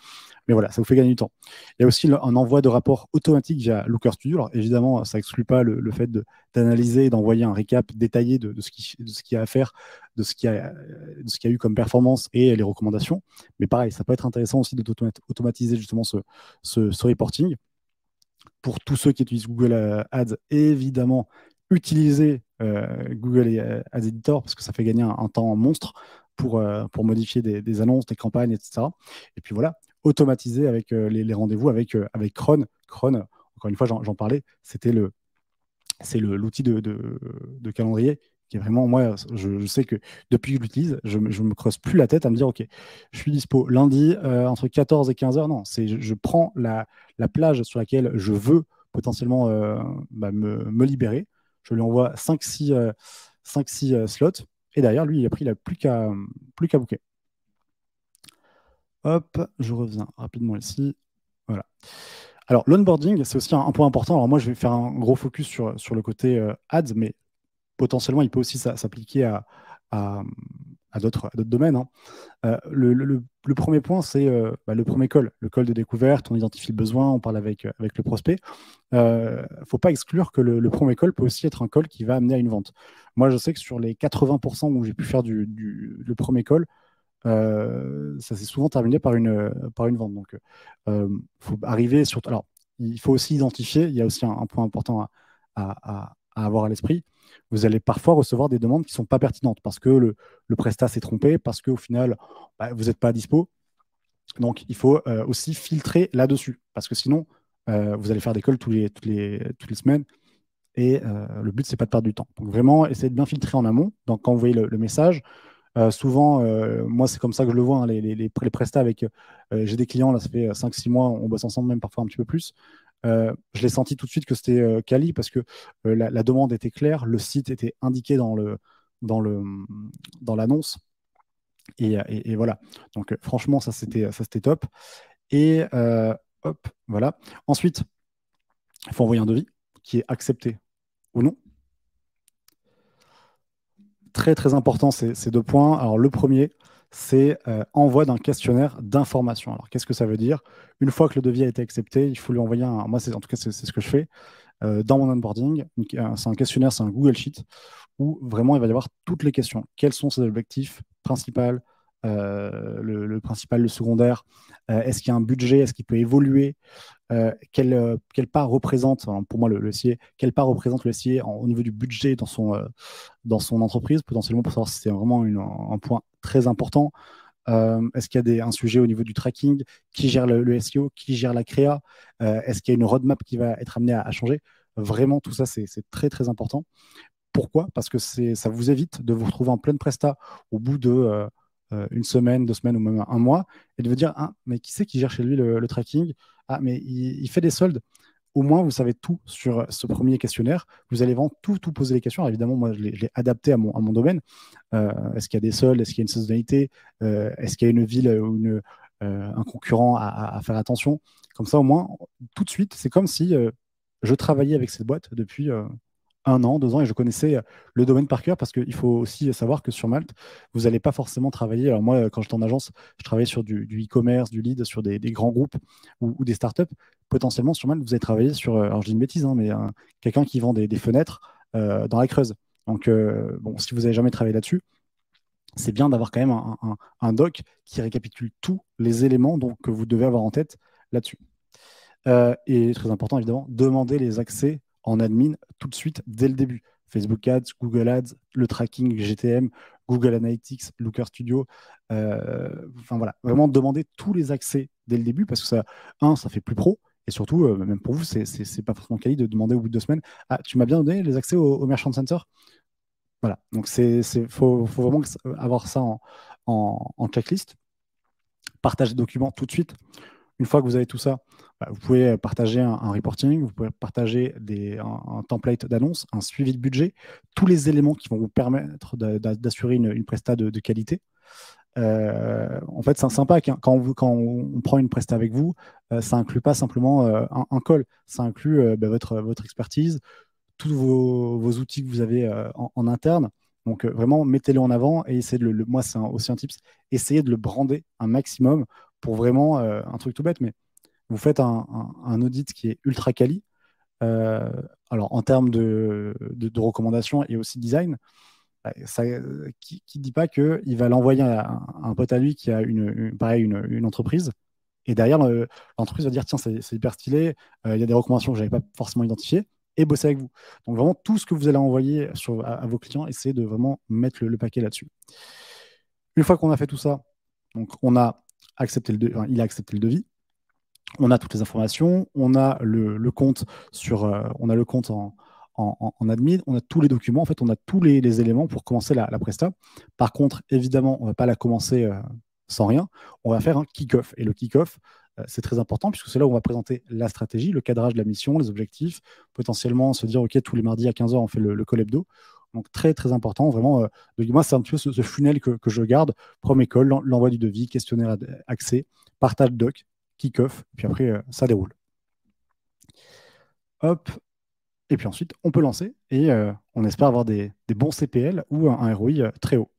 [SPEAKER 2] Mais voilà, ça vous fait gagner du temps. Il y a aussi un envoi de rapport automatique via Looker Studio. Alors évidemment, ça n'exclut pas le fait d'analyser et d'envoyer un récap détaillé de ce qu'il y a à faire, de ce qu'il y a eu comme performance et les recommandations. Mais pareil, ça peut être intéressant aussi d'automatiser justement ce reporting. Pour tous ceux qui utilisent Google Ads, évidemment, utilisez Google Ads Editor, parce que ça fait gagner un temps monstre pour modifier des annonces, des campagnes, etc. Et puis voilà, automatiser avec les rendez-vous avec Cron. Cron, encore une fois, j'en parlais, c'était c'est l'outil de calendrier qui est vraiment, moi, je sais que depuis que je l'utilise, je ne me creuse plus la tête à me dire, OK, je suis dispo lundi entre 14 et 15 heures. Non, je prends la plage sur laquelle je veux potentiellement me libérer. Je lui envoie 5-6 slots. Et derrière, lui, il n'a plus qu'à booker. Hop, je reviens rapidement ici. Voilà. Alors, l'onboarding, c'est aussi un point important. Alors, moi, je vais faire un gros focus sur le côté ads, mais potentiellement, il peut aussi s'appliquer à, à d'autres domaines, hein. Le premier point, c'est le premier call, le call de découverte. On identifie le besoin, on parle avec le prospect. Il ne faut pas exclure que le premier call peut aussi être un call qui va amener à une vente. Moi, je sais que sur les 80% où j'ai pu faire le premier call, ça s'est souvent terminé par une vente. Donc, faut arriver sur. Alors, il faut aussi identifier, il y a aussi un point important à avoir à l'esprit. Vous allez parfois recevoir des demandes qui ne sont pas pertinentes parce que le prestat s'est trompé, parce qu'au final, vous n'êtes pas à dispo. Donc, il faut aussi filtrer là-dessus parce que sinon, vous allez faire des calls toutes les semaines et le but, c'est pas de perdre du temps. Donc, vraiment, essayez de bien filtrer en amont. Donc, quand vous voyez le message, souvent, moi, c'est comme ça que je le vois, hein, les prestats avec. J'ai des clients, là, ça fait 5-6 mois, on bosse ensemble, même parfois un petit peu plus. Je l'ai senti tout de suite que c'était quali parce que la demande était claire, le site était indiqué dans le, dans l'annonce. Et voilà. Donc, franchement, ça c'était top. Et hop, voilà. Ensuite, il faut envoyer un devis qui est accepté ou non. Très, très important, ces deux points. Alors, le premier, c'est envoi d'un questionnaire d'information. Alors, qu'est-ce que ça veut dire? Une fois que le devis a été accepté, il faut lui envoyer un. Moi, en tout cas, c'est ce que je fais dans mon onboarding. C'est un questionnaire, c'est un Google Sheet où vraiment il va y avoir toutes les questions. Quels sont ses objectifs principaux, le principal, le secondaire? Est-ce qu'il y a un budget? Est-ce qu'il peut évoluer? Quelle part représente, hein, pour moi, le SIA, quelle part représente le SIA au niveau du budget dans son entreprise, potentiellement pour savoir si c'est vraiment un point très important. Est-ce qu'il y a un sujet au niveau du tracking? Qui gère le SEO? Qui gère la créa? Est-ce qu'il y a une roadmap qui va être amenée à changer? Vraiment, tout ça, c'est très, très important. Pourquoi? Parce que ça vous évite de vous retrouver en pleine presta au bout de une semaine, 2 semaines ou même un mois et de vous dire, ah, mais qui c'est qui gère chez lui le tracking? Ah, mais il fait des soldes. Au moins, vous savez tout sur ce premier questionnaire. Vous allez vraiment tout poser les questions. Alors, évidemment, moi, je l'ai adapté à mon domaine. Est-ce qu'il y a des soldes? Est-ce qu'il y a une saisonnalité? Est-ce qu'il y a une ville ou un concurrent à faire attention? Comme ça, au moins, tout de suite, c'est comme si je travaillais avec cette boîte depuis 1 an, 2 ans, et je connaissais le domaine par cœur parce qu'il faut aussi savoir que sur Malte, vous n'allez pas forcément travailler. Alors moi, quand j'étais en agence, je travaillais sur du e-commerce, du lead, sur des grands groupes ou des startups. Potentiellement, sur Malte, vous allez travailler sur, alors je dis une bêtise, hein, mais quelqu'un qui vend des fenêtres dans la Creuse. Donc, bon, si vous n'avez jamais travaillé là-dessus, c'est bien d'avoir quand même un doc qui récapitule tous les éléments que vous devez avoir en tête là-dessus. Et très important, évidemment, demander les accès en admin tout de suite dès le début. Facebook Ads, Google Ads, le tracking GTM, Google Analytics, Looker Studio. Enfin voilà, vraiment demander tous les accès dès le début parce que ça fait plus pro. Et surtout, même pour vous, c'est pas forcément quali de demander au bout de 2 semaines. Ah, tu m'as bien donné les accès au Merchant Center? Voilà, donc faut vraiment avoir ça en checklist. Partage des documents tout de suite. Une fois que vous avez tout ça, vous pouvez partager un reporting, vous pouvez partager un template d'annonce, un suivi de budget, tous les éléments qui vont vous permettre d'assurer une presta de qualité. En fait, c'est sympa quand on prend une presta avec vous, ça inclut pas simplement un call, ça inclut votre expertise, tous vos outils que vous avez en interne. Donc vraiment, mettez-le en avant et essayez moi, c'est aussi un tips, essayez de le brander un maximum pour vraiment un truc tout bête, mais vous faites un audit qui est ultra quali. Alors, en termes de recommandations et aussi design, ça, qui ne dit pas qu'il va l'envoyer à un pote à lui qui a pareil, une entreprise. Et derrière, l'entreprise va dire, tiens, c'est hyper stylé, il y a des recommandations que je n'avais pas forcément identifiées, et bosser avec vous. Donc vraiment, tout ce que vous allez envoyer à vos clients, essayez de vraiment mettre le paquet là-dessus. Une fois qu'on a fait tout ça, donc il a accepté le devis, on a toutes les informations, on a le compte on a le compte en admin, on a tous les documents, en fait, on a tous les éléments pour commencer la presta. Par contre, évidemment, on ne va pas la commencer sans rien. On va faire un kick-off. Et le kick-off, c'est très important puisque c'est là où on va présenter la stratégie, le cadrage de la mission, les objectifs, potentiellement se dire, OK, tous les mardis à 15h, on fait le call hebdo. Donc, très, très important. Vraiment, moi, c'est un petit peu ce funnel que je garde. Premier call, l'envoi du devis, questionnaire accès, partage doc, kick-off, puis après, ça déroule. Hop. Et puis ensuite, on peut lancer et on espère avoir des bons CPL ou un ROI très haut.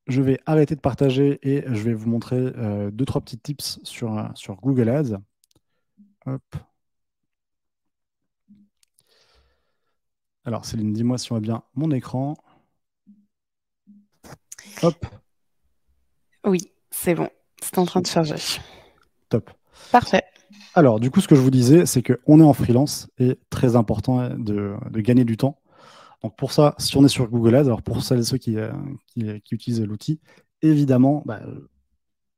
[SPEAKER 2] Je vais arrêter de partager et je vais vous montrer 2-3 petits tips sur Google Ads. Hop. Alors, Céline, dis-moi si on voit bien mon écran. Hop.
[SPEAKER 1] Oui, c'est bon. C'est en train de charger.
[SPEAKER 2] Top.
[SPEAKER 1] Parfait.
[SPEAKER 2] Alors, du coup, ce que je vous disais, c'est qu'on est en freelance et très important de gagner du temps. Donc, pour ça, si on est sur Google Ads, alors pour celles et ceux qui utilisent l'outil, évidemment,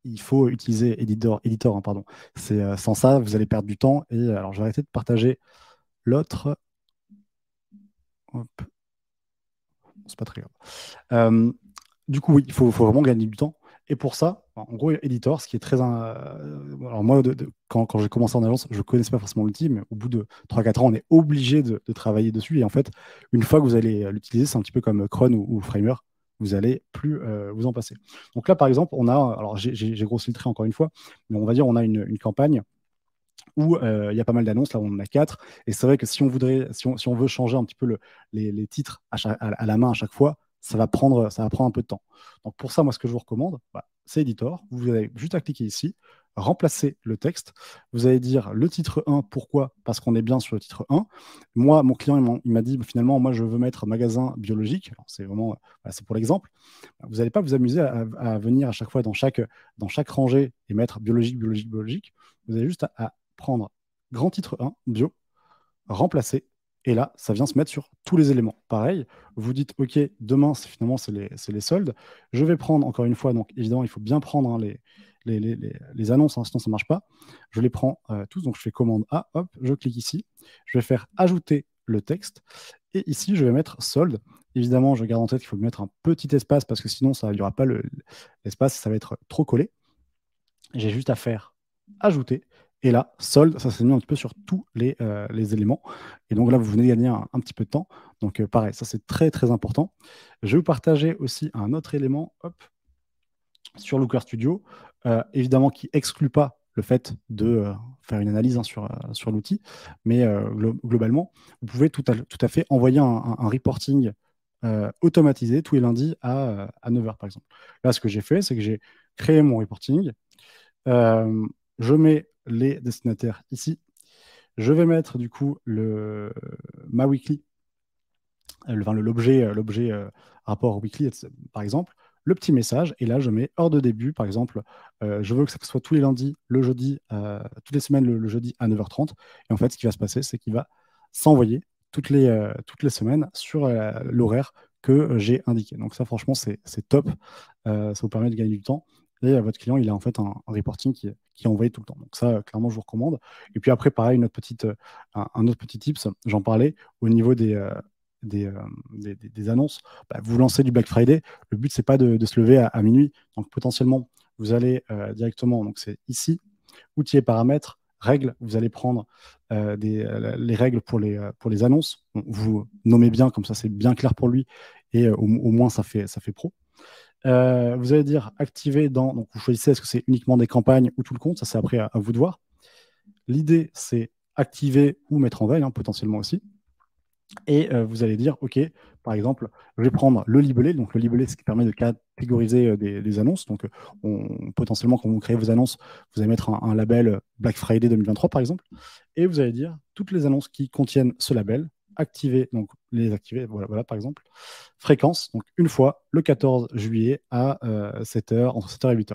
[SPEAKER 2] il faut utiliser Editor, pardon. Sans ça, vous allez perdre du temps. Et alors, je vais arrêter de partager l'autre. Hop. C'est pas très grave. Du coup, oui, il faut vraiment gagner du temps. Et pour ça, en gros, Editor, ce qui est très. Alors, moi, quand j'ai commencé en agence, je ne connaissais pas forcément l'outil, mais au bout de 3-4 ans, on est obligé de travailler dessus. Et en fait, une fois que vous allez l'utiliser, c'est un petit peu comme Cron ou Framer, vous allez plus vous en passer. Donc là, par exemple, on a. Alors, j'ai grossi le trait encore une fois, mais on va dire on a une campagne où il y a pas mal d'annonces, là on en a 4, et c'est vrai que si on veut changer un petit peu les titres à la main à chaque fois, ça va prendre un peu de temps. Donc pour ça, moi ce que je vous recommande, c'est Editor, vous avez juste à cliquer ici, remplacer le texte, vous allez dire le titre 1, pourquoi? Parce qu'on est bien sur le titre 1. Moi, mon client, il m'a dit, finalement, moi je veux mettre magasin biologique, alors c'est vraiment, c'est pour l'exemple, vous n'allez pas vous amuser à venir à chaque fois dans chaque rangée et mettre biologique, biologique, biologique, vous avez juste à prendre grand titre 1, bio, remplacer, et là, ça vient se mettre sur tous les éléments. Pareil, vous dites, OK, demain, finalement, c'est les soldes. Je vais prendre, encore une fois, donc évidemment, il faut bien prendre les annonces, sinon ça ne marche pas. Je les prends tous, donc je fais commande A, hop, je clique ici. Je vais faire ajouter le texte, et ici, je vais mettre solde. Évidemment, je garde en tête qu'il faut mettre un petit espace, parce que sinon, il n'y aura pas l'espace, ça va être trop collé. J'ai juste à faire ajouter. Et là, solde, ça s'est mis un petit peu sur tous les éléments. Et donc là, vous venez de gagner un petit peu de temps. Donc pareil, ça c'est très très important. Je vais vous partager aussi un autre élément sur Looker Studio, évidemment qui exclut pas le fait de faire une analyse sur l'outil, mais globalement, vous pouvez tout à fait envoyer un reporting automatisé tous les lundis à 9h par exemple. Là, ce que j'ai fait, c'est que j'ai créé mon reporting. Je mets les destinataires ici. Je vais mettre du coup ma weekly, l'objet rapport weekly, par exemple, le petit message. Et là, je mets heure de début, par exemple. Je veux que ça soit tous les lundis, le jeudi, toutes les semaines, le jeudi à 9h30. Et en fait, ce qui va se passer, c'est qu'il va s'envoyer toutes les semaines sur l'horaire que j'ai indiqué. Donc ça, franchement, c'est top. Ça vous permet de gagner du temps. Et votre client, il a en fait un reporting qui est envoyé tout le temps. Donc ça, clairement, je vous recommande. Et puis après, pareil, un autre petit tips, j'en parlais, au niveau des annonces. Vous lancez du Black Friday, le but, c'est pas de se lever à minuit. Donc potentiellement, vous allez directement, donc c'est ici, outils et paramètres, règles, vous allez prendre les règles pour les annonces. Vous nommez bien, comme ça c'est bien clair pour lui, et au moins ça fait pro. Vous allez dire activer donc vous choisissez est-ce que c'est uniquement des campagnes ou tout le compte, ça c'est après à vous de voir. L'idée c'est activer ou mettre en veille, potentiellement aussi. Et vous allez dire, OK, par exemple, je vais prendre le libellé. Donc, le libellé, c'est ce qui permet de catégoriser des annonces. Donc, potentiellement, quand vous créez vos annonces, vous allez mettre un label Black Friday 2023, par exemple. Et vous allez dire, toutes les annonces qui contiennent ce label, activer, donc les activer, voilà par exemple. Fréquence, donc une fois, le 14 juillet à 7h, entre 7h et 8h.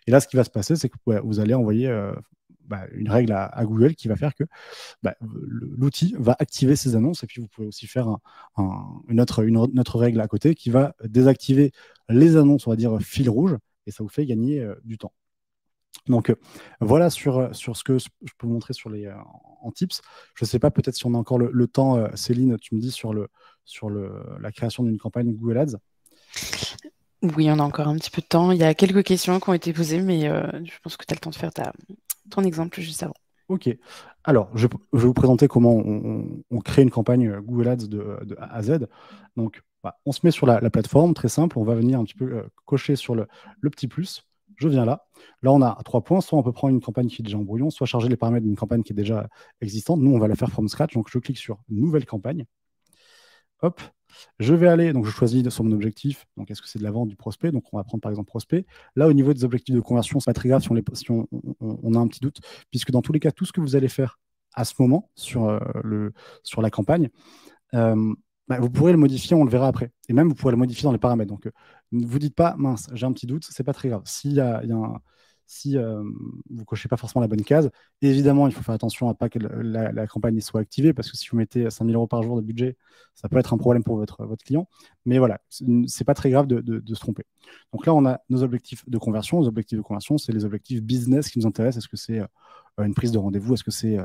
[SPEAKER 2] Et là, ce qui va se passer, c'est que vous allez envoyer une règle à Google qui va faire que l'outil va activer ces annonces, et puis vous pouvez aussi faire une autre règle à côté qui va désactiver les annonces, on va dire fil rouge, et ça vous fait gagner du temps. Donc voilà sur ce que je peux vous montrer en tips. Je ne sais pas, peut-être si on a encore le temps, Céline, tu me dis la création d'une campagne Google Ads.
[SPEAKER 1] Oui, on a encore un petit peu de temps. Il y a quelques questions qui ont été posées, mais je pense que tu as le temps de faire ton exemple juste avant.
[SPEAKER 2] Ok. Alors, je vais vous présenter comment on crée une campagne Google Ads de A à Z. Donc, on se met sur la plateforme, très simple. On va venir un petit peu cocher sur le petit plus. Je viens là. Là, on a 3 points. Soit on peut prendre une campagne qui est déjà en brouillon, soit charger les paramètres d'une campagne qui est déjà existante. Nous, on va la faire from scratch. Donc, je clique sur Nouvelle campagne. Hop. Je vais aller, donc je choisis sur mon objectif, donc est-ce que c'est de la vente, du prospect, donc on va prendre par exemple prospect. Là, au niveau des objectifs de conversion, c'est pas très grave si on a un petit doute, puisque dans tous les cas, tout ce que vous allez faire à ce moment sur la campagne, vous pourrez le modifier, on le verra après. Et même, vous pourrez le modifier dans les paramètres. Donc, ne vous dites pas, mince, j'ai un petit doute, c'est pas très grave. Si vous ne cochez pas forcément la bonne case, évidemment, il faut faire attention à pas que la campagne soit activée, parce que si vous mettez 5 000 € par jour de budget, ça peut être un problème pour votre client. Mais voilà, c'est pas très grave de se tromper. Donc là, on a nos objectifs de conversion. Les objectifs de conversion, c'est les objectifs business qui nous intéressent. Est-ce que c'est une prise de rendez-vous? Est-ce que c'est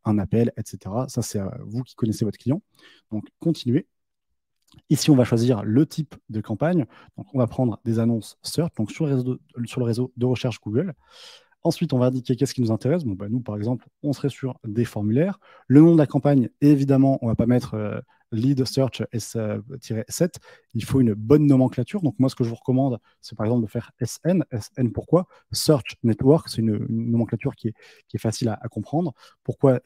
[SPEAKER 2] un appel, etc. Ça, c'est vous qui connaissez votre client. Donc, continuez. Ici, on va choisir le type de campagne. Donc, on va prendre des annonces search, donc sur le réseau de recherche Google. Ensuite, on va indiquer qu'est-ce qui nous intéresse. Bon, nous, par exemple, on serait sur des formulaires. Le nom de la campagne, évidemment, on ne va pas mettre lead search S-7. Il faut une bonne nomenclature. Donc, moi, ce que je vous recommande, c'est par exemple de faire SN. SN, pourquoi? Search Network, c'est une nomenclature qui est facile à comprendre. Pourquoi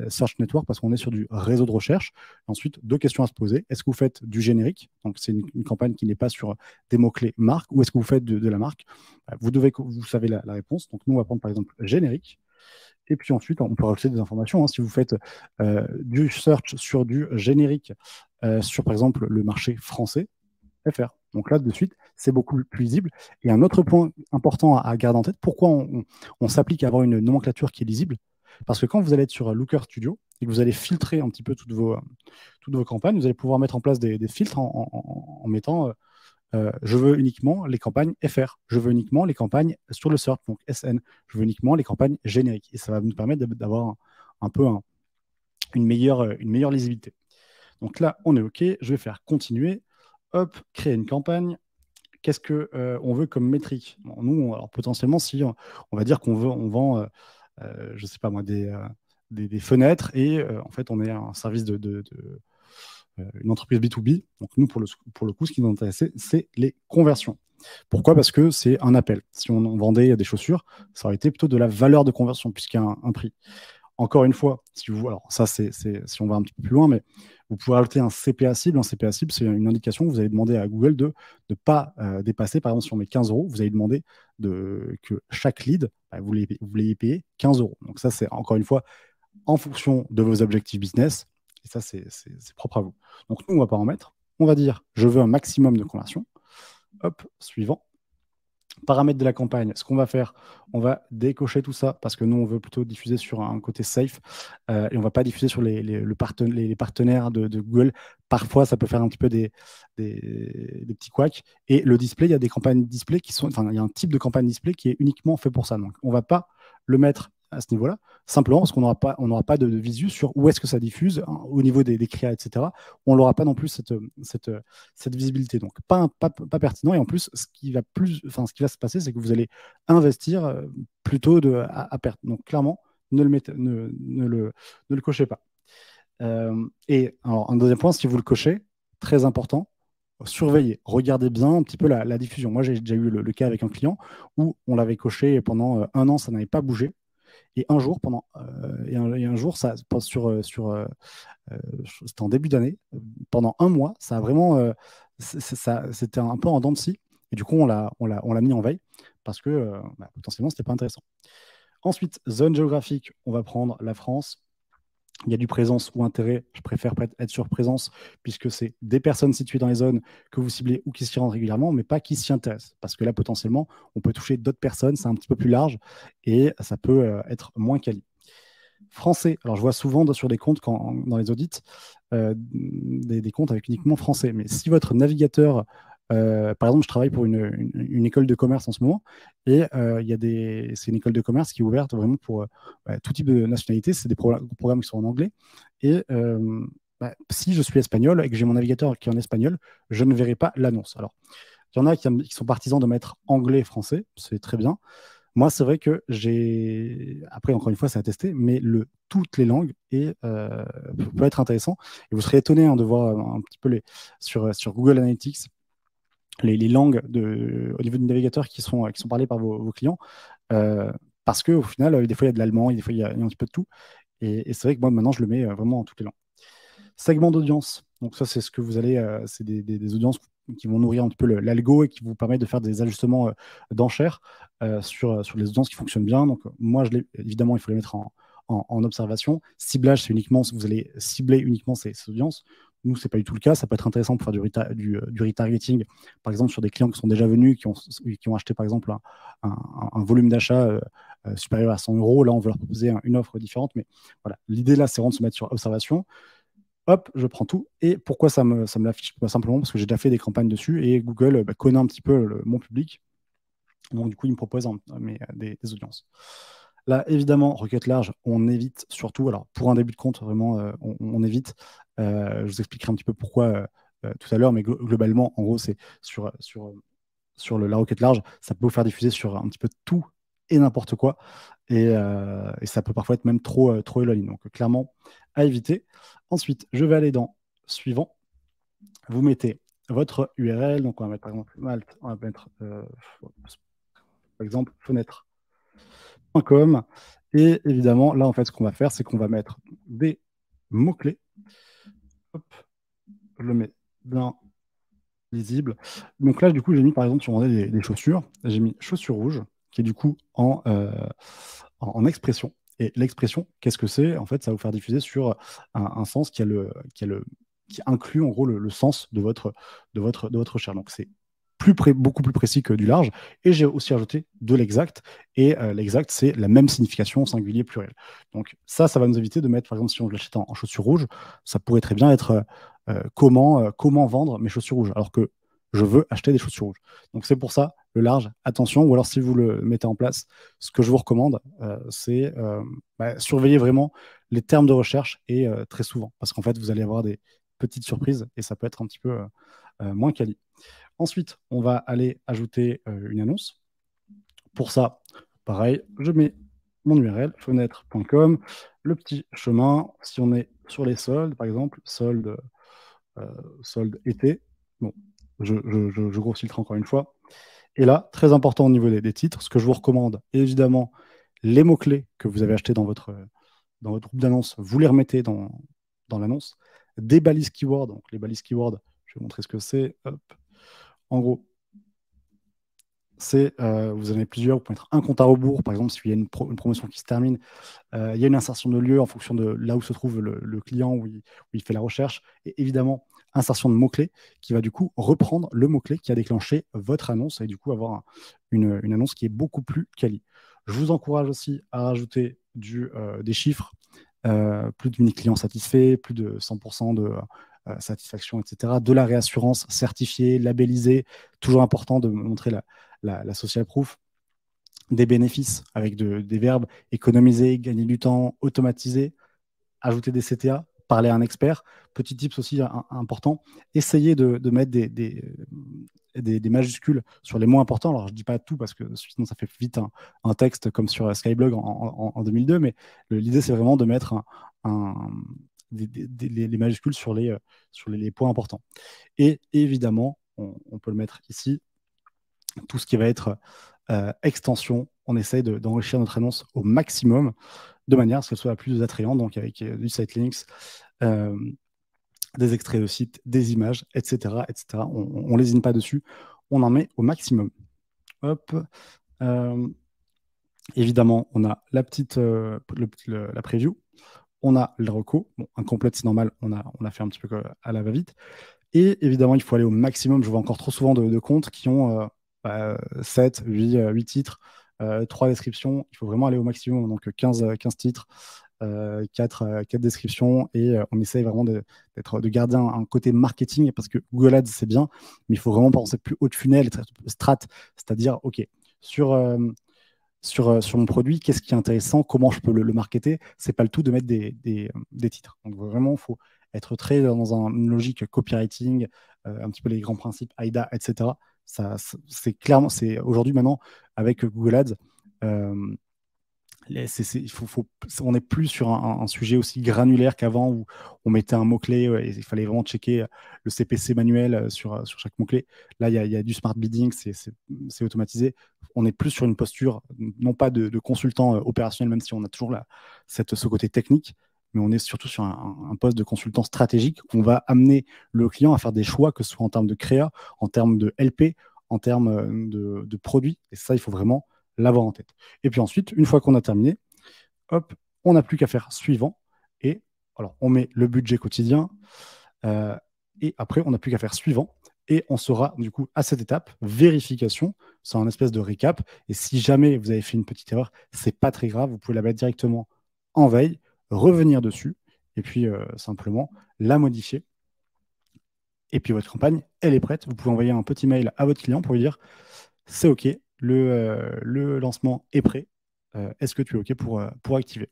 [SPEAKER 2] Search Network? Parce qu'on est sur du réseau de recherche. Ensuite, 2 questions à se poser. Est-ce que vous faites du générique? Donc, c'est une campagne qui n'est pas sur des mots-clés marque, ou est-ce que vous faites de la marque? Vous savez la réponse. Donc, nous, on va prendre par exemple générique. Et puis ensuite, on peut rajouter des informations. Si vous faites du search sur du générique, sur par exemple le marché français, FR. Donc là, de suite, c'est beaucoup plus lisible. Et un autre point important à garder en tête, pourquoi on s'applique à avoir une nomenclature qui est lisible? Parce que quand vous allez être sur Looker Studio et que vous allez filtrer un petit peu toutes vos campagnes, vous allez pouvoir mettre en place des filtres en mettant je veux uniquement les campagnes FR. Je veux uniquement les campagnes sur le search, donc SN. Je veux uniquement les campagnes génériques. Et ça va nous permettre d'avoir un peu une meilleure lisibilité. Donc là, on est OK. Je vais faire continuer. Hop, créer une campagne. Qu'est-ce qu'on veut comme métrique? Nous, alors potentiellement, si on va dire on vend, je ne sais pas moi, des fenêtres et en fait, on est un service une entreprise B2B. Donc, nous, pour le coup, ce qui nous intéresse, c'est les conversions. Pourquoi? Parce que c'est un appel. Si on vendait des chaussures, ça aurait été plutôt de la valeur de conversion, puisqu'il y a un prix. Encore une fois, alors ça, c'est si on va un petit peu plus loin, mais vous pouvez ajouter un CPA cible. Un CPA cible, c'est une indication que vous allez demander à Google de ne pas dépasser. Par exemple, si on met 15 €, vous allez demander que chaque lead, vous l'ayez payé 15 €. Donc ça, c'est encore une fois en fonction de vos objectifs business. Et ça, c'est propre à vous. Donc, nous, on ne va pas en mettre. On va dire, je veux un maximum de conversion. Hop, suivant. Paramètres de la campagne, ce qu'on va faire, on va décocher tout ça parce que nous, on veut plutôt diffuser sur un côté safe et on ne va pas diffuser sur les partenaires de Google. Parfois, ça peut faire un petit peu des petits couacs. Et le display, il y a des campagnes display il y a un type de campagne display qui est uniquement fait pour ça. Donc, on ne va pas le mettre à ce niveau-là, simplement parce qu'on n'aura pas de visu sur où est-ce que ça diffuse au niveau des créas, etc. On n'aura pas non plus cette visibilité. Donc, pas pertinent. Et en plus, ce qui va se passer, c'est que vous allez investir plutôt à perte. Donc, clairement, ne le cochez pas. Et alors, un deuxième point, si vous le cochez, très important, surveillez, regardez bien un petit peu la diffusion. Moi, j'ai déjà eu le cas avec un client où on l'avait coché pendant 1 an, ça n'avait pas bougé. Et un jour, c'était en début d'année, pendant 1 mois, ça a vraiment, c'était un peu en dents de scie. Et du coup, on l'a mis en veille parce que potentiellement, c'était pas intéressant. Ensuite, zone géographique, on va prendre la France. Il y a du présence ou intérêt. Je préfère être sur présence puisque c'est des personnes situées dans les zones que vous ciblez ou qui s'y rendent régulièrement, mais pas qui s'y intéressent. Parce que là, potentiellement, on peut toucher d'autres personnes, c'est un petit peu plus large et ça peut être moins quali. Français. Alors, je vois souvent sur des comptes, dans les audits, des comptes avec uniquement français. Mais si votre navigateur par exemple, je travaille pour une école de commerce en ce moment, et c'est une école de commerce qui est ouverte vraiment pour tout type de nationalité. C'est des programmes qui sont en anglais. Et si je suis espagnol et que j'ai mon navigateur qui est en espagnol, je ne verrai pas l'annonce. Alors, il y en a qui sont partisans de mettre anglais et français, c'est très bien. Moi, c'est vrai que après, encore une fois, c'est à tester, mais toutes les langues peut être intéressant. Et vous serez étonné de voir un petit peu sur Google Analytics les langues au niveau du navigateur qui sont parlées par vos clients. Parce qu'au final, des fois, il y a de l'allemand, des fois, il y a un petit peu de tout. Et c'est vrai que moi, maintenant, je le mets vraiment en toutes les langues. Segment d'audience. Donc ça, c'est ce que vous allez, c'est des audiences qui vont nourrir un petit peu l'algo et qui vous permettent de faire des ajustements d'enchères sur les audiences qui fonctionnent bien. Donc moi, évidemment, il faut les mettre en observation. Ciblage, c'est uniquement, vous allez cibler uniquement ces audiences. Nous, c'est pas du tout le cas. Ça peut être intéressant pour faire du retargeting, par exemple, sur des clients qui sont déjà venus, qui ont acheté, par exemple, un volume d'achat supérieur à 100 euros. Là, on veut leur proposer une offre différente. Mais voilà, l'idée là, c'est vraiment de se mettre sur observation. Hop, je prends tout. Et pourquoi ça me l'affiche? Simplement parce que j'ai déjà fait des campagnes dessus et Google connaît un petit peu mon public. Donc, du coup, il me propose des audiences. Là, évidemment, requête large, on évite surtout. Alors, pour un début de compte, vraiment, on évite. Je vous expliquerai un petit peu pourquoi tout à l'heure, mais globalement, en gros, c'est sur la requête large, ça peut vous faire diffuser sur un petit peu tout et n'importe quoi. Et ça peut parfois être même trop éloigné. Donc, clairement, à éviter. Ensuite, je vais aller dans suivant. Vous mettez votre URL. Donc, on va mettre par exemple Malte. On va mettre par exemple fenêtre.com. Et évidemment, là, en fait, ce qu'on va faire, c'est qu'on va mettre des mots-clés. Hop, je le mets bien lisible. Donc là, du coup, j'ai mis par exemple, si on vendait des chaussures, j'ai mis chaussures rouges, qui est du coup en expression. Et l'expression, qu'est-ce que c'est? En fait, ça va vous faire diffuser sur un sens qui inclut en gros le sens de votre recherche. Donc c'est beaucoup plus précis que du large. Et j'ai aussi ajouté de l'exact. Et l'exact, c'est la même signification singulier pluriel. Donc ça va nous éviter de mettre, par exemple, si on l'achète en chaussures rouges, ça pourrait très bien être comment vendre mes chaussures rouges, alors que je veux acheter des chaussures rouges. Donc c'est pour ça, le large, attention, ou alors si vous le mettez en place, ce que je vous recommande, c'est surveiller vraiment les termes de recherche et très souvent, parce qu'en fait, vous allez avoir des petites surprises et ça peut être un petit peu moins quali. Ensuite, on va aller ajouter une annonce. Pour ça, pareil, je mets mon URL, fenêtre.com, le petit chemin, si on est sur les soldes, par exemple, solde été. Bon, je grossis le trait encore une fois. Et là, très important au niveau des titres, ce que je vous recommande, évidemment, les mots-clés que vous avez achetés dans votre groupe d'annonces, vous les remettez dans l'annonce. Des balises keywords, donc les balises keywords, je vais vous montrer ce que c'est. Hop. En gros, vous en avez plusieurs, vous pouvez mettre un compte à rebours, par exemple, s'il y a une promotion qui se termine, il y a une insertion de lieu en fonction de là où se trouve le client, où il fait la recherche, et évidemment, insertion de mots-clés qui va du coup reprendre le mot-clé qui a déclenché votre annonce et du coup avoir une annonce qui est beaucoup plus quali. Je vous encourage aussi à rajouter des chiffres, plus de 1000 clients satisfaits, plus de 100% de satisfaction, etc. De la réassurance certifiée, labellisée, toujours important de montrer la social proof, des bénéfices avec des verbes économiser, gagner du temps, automatiser, ajouter des CTA, parler à un expert. Petit tips aussi important, essayez de mettre des majuscules sur les mots importants. Alors, je ne dis pas tout parce que sinon, ça fait vite un texte comme sur Skyblog en 2002, mais l'idée, c'est vraiment de mettre les majuscules sur les points importants. Et évidemment, on peut le mettre ici, tout ce qui va être extension, on essaye d'enrichir notre annonce au maximum de manière à ce qu'elle soit la plus attrayante, donc avec du site links, des extraits de sites, des images, etc. etc. On lésine pas dessus, on en met au maximum. Hop. Évidemment, on a la preview, on a le reco, bon, incomplète, c'est normal, on a fait un petit peu à la va-vite. Et évidemment, il faut aller au maximum. Je vois encore trop souvent de comptes qui ont 7, 8 titres, 3 descriptions. Il faut vraiment aller au maximum, donc 15 titres, quatre descriptions et on essaye vraiment de garder un côté marketing parce que Google Ads, c'est bien, mais il faut vraiment penser plus haut de funnel, strat, c'est-à-dire, OK, sur mon produit, qu'est-ce qui est intéressant, comment je peux le marketer. C'est pas le tout de mettre des titres. Donc vraiment, il faut être très dans une logique copywriting, un petit peu les grands principes AIDA, etc. C'est clairement, c'est aujourd'hui maintenant avec Google Ads, euh, on n'est plus sur un sujet aussi granulaire qu'avant où on mettait un mot-clé et il fallait vraiment checker le CPC manuel sur chaque mot-clé. Là, il y a du smart bidding, c'est automatisé. On n'est plus sur une posture, non pas de consultant opérationnel, même si on a toujours ce côté technique, mais on est surtout sur un poste de consultant stratégique. On va amener le client à faire des choix, que ce soit en termes de créa, en termes de LP, en termes de produits. Et ça, il faut vraiment l'avoir en tête. Et puis ensuite, une fois qu'on a terminé, hop, on n'a plus qu'à faire suivant. Et alors, on met le budget quotidien. Et après, on n'a plus qu'à faire suivant. Et on sera du coup à cette étape, vérification, c'est un espèce de récap. Et si jamais vous avez fait une petite erreur, c'est pas très grave. Vous pouvez la mettre directement en veille, revenir dessus, et puis simplement la modifier. Et puis votre campagne, elle est prête. Vous pouvez envoyer un petit mail à votre client pour lui dire c'est OK, le lancement est prêt. Est-ce que tu es OK pour activer?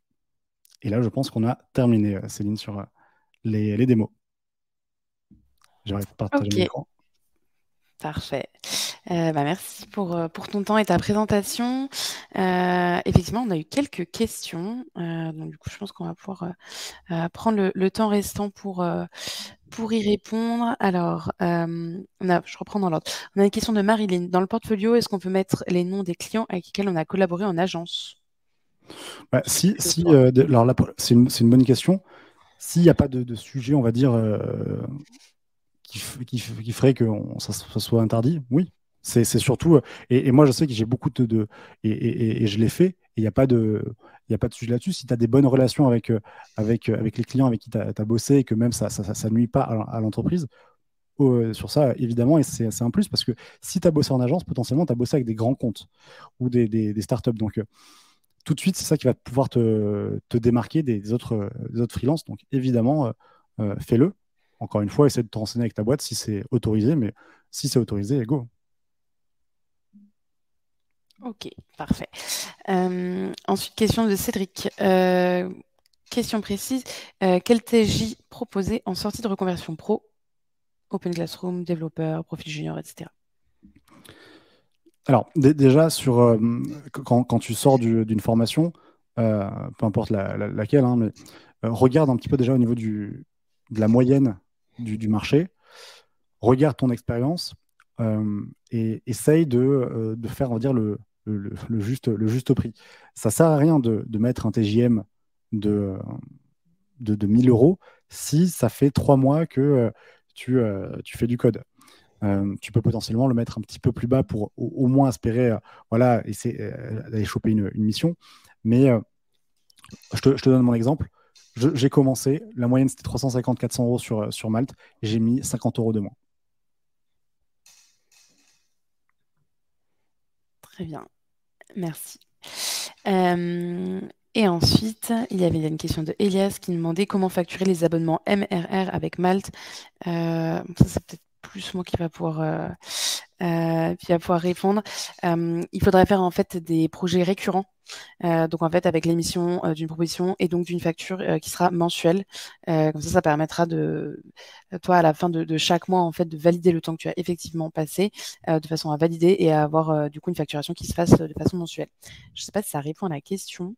[SPEAKER 2] Et là, je pense qu'on a terminé, Céline, sur les démos. J'arrête de partager mon
[SPEAKER 1] Ok,
[SPEAKER 2] écran.
[SPEAKER 1] parfait. Merci pour ton temps et ta présentation. Effectivement, on a eu quelques questions. Donc, du coup, je pense qu'on va pouvoir prendre le temps restant pour y répondre. Alors, je reprends dans l'ordre. On a une question de Marilyn. Dans le portfolio, est-ce qu'on peut mettre les noms des clients avec lesquels on a collaboré en agence?
[SPEAKER 2] Bah,
[SPEAKER 1] C'est plutôt toi.
[SPEAKER 2] alors là, c'est une bonne question. S'il n'y a pas de sujet, on va dire, qui ferait que ça soit interdit, oui. C'est surtout. Et moi, je sais que j'ai beaucoup et je l'ai fait. Et il y a pas de sujet là-dessus. Si tu as des bonnes relations avec les clients avec qui tu as bossé et que même ça nuit pas à l'entreprise, sur ça, évidemment, et c'est un plus parce que si tu as bossé en agence, potentiellement, tu as bossé avec des grands comptes ou des startups. Donc, tout de suite, c'est ça qui va pouvoir te démarquer des autres freelances. Donc, évidemment, fais-le. Encore une fois, essaie de te renseigner avec ta boîte si c'est autorisé, mais si c'est autorisé, go.
[SPEAKER 1] Ok, parfait. Ensuite, question de Cédric. Question précise. Quel TJ proposer en sortie de reconversion pro? Open Classroom, développeur, profil junior, etc.
[SPEAKER 2] Alors, déjà, quand tu sors d'une formation, peu importe laquelle, hein, mais regarde un petit peu déjà au niveau de la moyenne du marché, regarde ton expérience et essaye de faire, on va dire, le juste prix. Ça ne sert à rien de mettre un TJM de, de 1000 euros si ça fait 3 mois que tu fais du code. Tu peux potentiellement le mettre un petit peu plus bas pour au moins espérer voilà, essayer d'aller choper une mission. Mais je te donne mon exemple. J'ai commencé, la moyenne c'était 350-400 euros sur Malte, et j'ai mis 50 euros de moins.
[SPEAKER 1] Très bien, merci. Et ensuite, il y avait une question de Elias qui demandait comment facturer les abonnements MRR avec Malte. Ça, c'est peut-être plus moi qui va pouvoir répondre. Il faudrait faire en fait des projets récurrents. Donc en fait avec l'émission d'une proposition et donc d'une facture qui sera mensuelle. Comme ça permettra toi à la fin de chaque mois en fait de valider le temps que tu as effectivement passé de façon à valider et à avoir du coup une facturation qui se fasse de façon mensuelle. Je ne sais pas si ça répond à la question.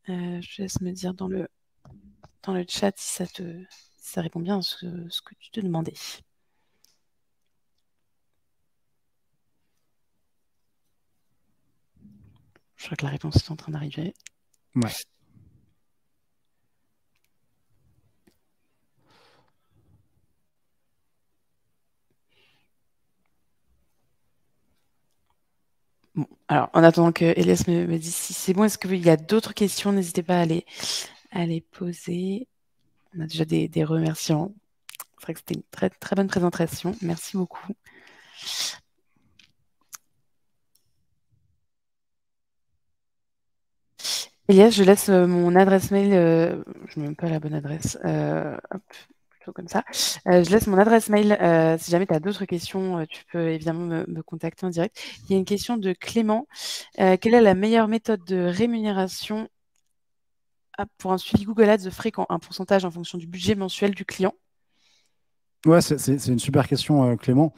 [SPEAKER 1] Je laisse me dire dans le chat si ça répond bien à ce que tu te demandais. Je crois que la réponse est en train d'arriver.
[SPEAKER 2] Ouais.
[SPEAKER 1] Bon, alors en attendant que Elias me dise si c'est bon, est-ce qu'il y a d'autres questions? N'hésitez pas à les poser. On a déjà des remerciements. C'est vrai que c'était une très, très bonne présentation. Merci beaucoup. Elias, je laisse mon adresse mail, je ne mets même pas la bonne adresse, hop, plutôt comme ça. Je laisse mon adresse mail, si jamais tu as d'autres questions, tu peux évidemment me contacter en direct. Il y a une question de Clément. Quelle est la meilleure méthode de rémunération pour un suivi Google Ads fréquent? Un pourcentage en fonction du budget mensuel du client?
[SPEAKER 2] Ouais, c'est une super question, Clément.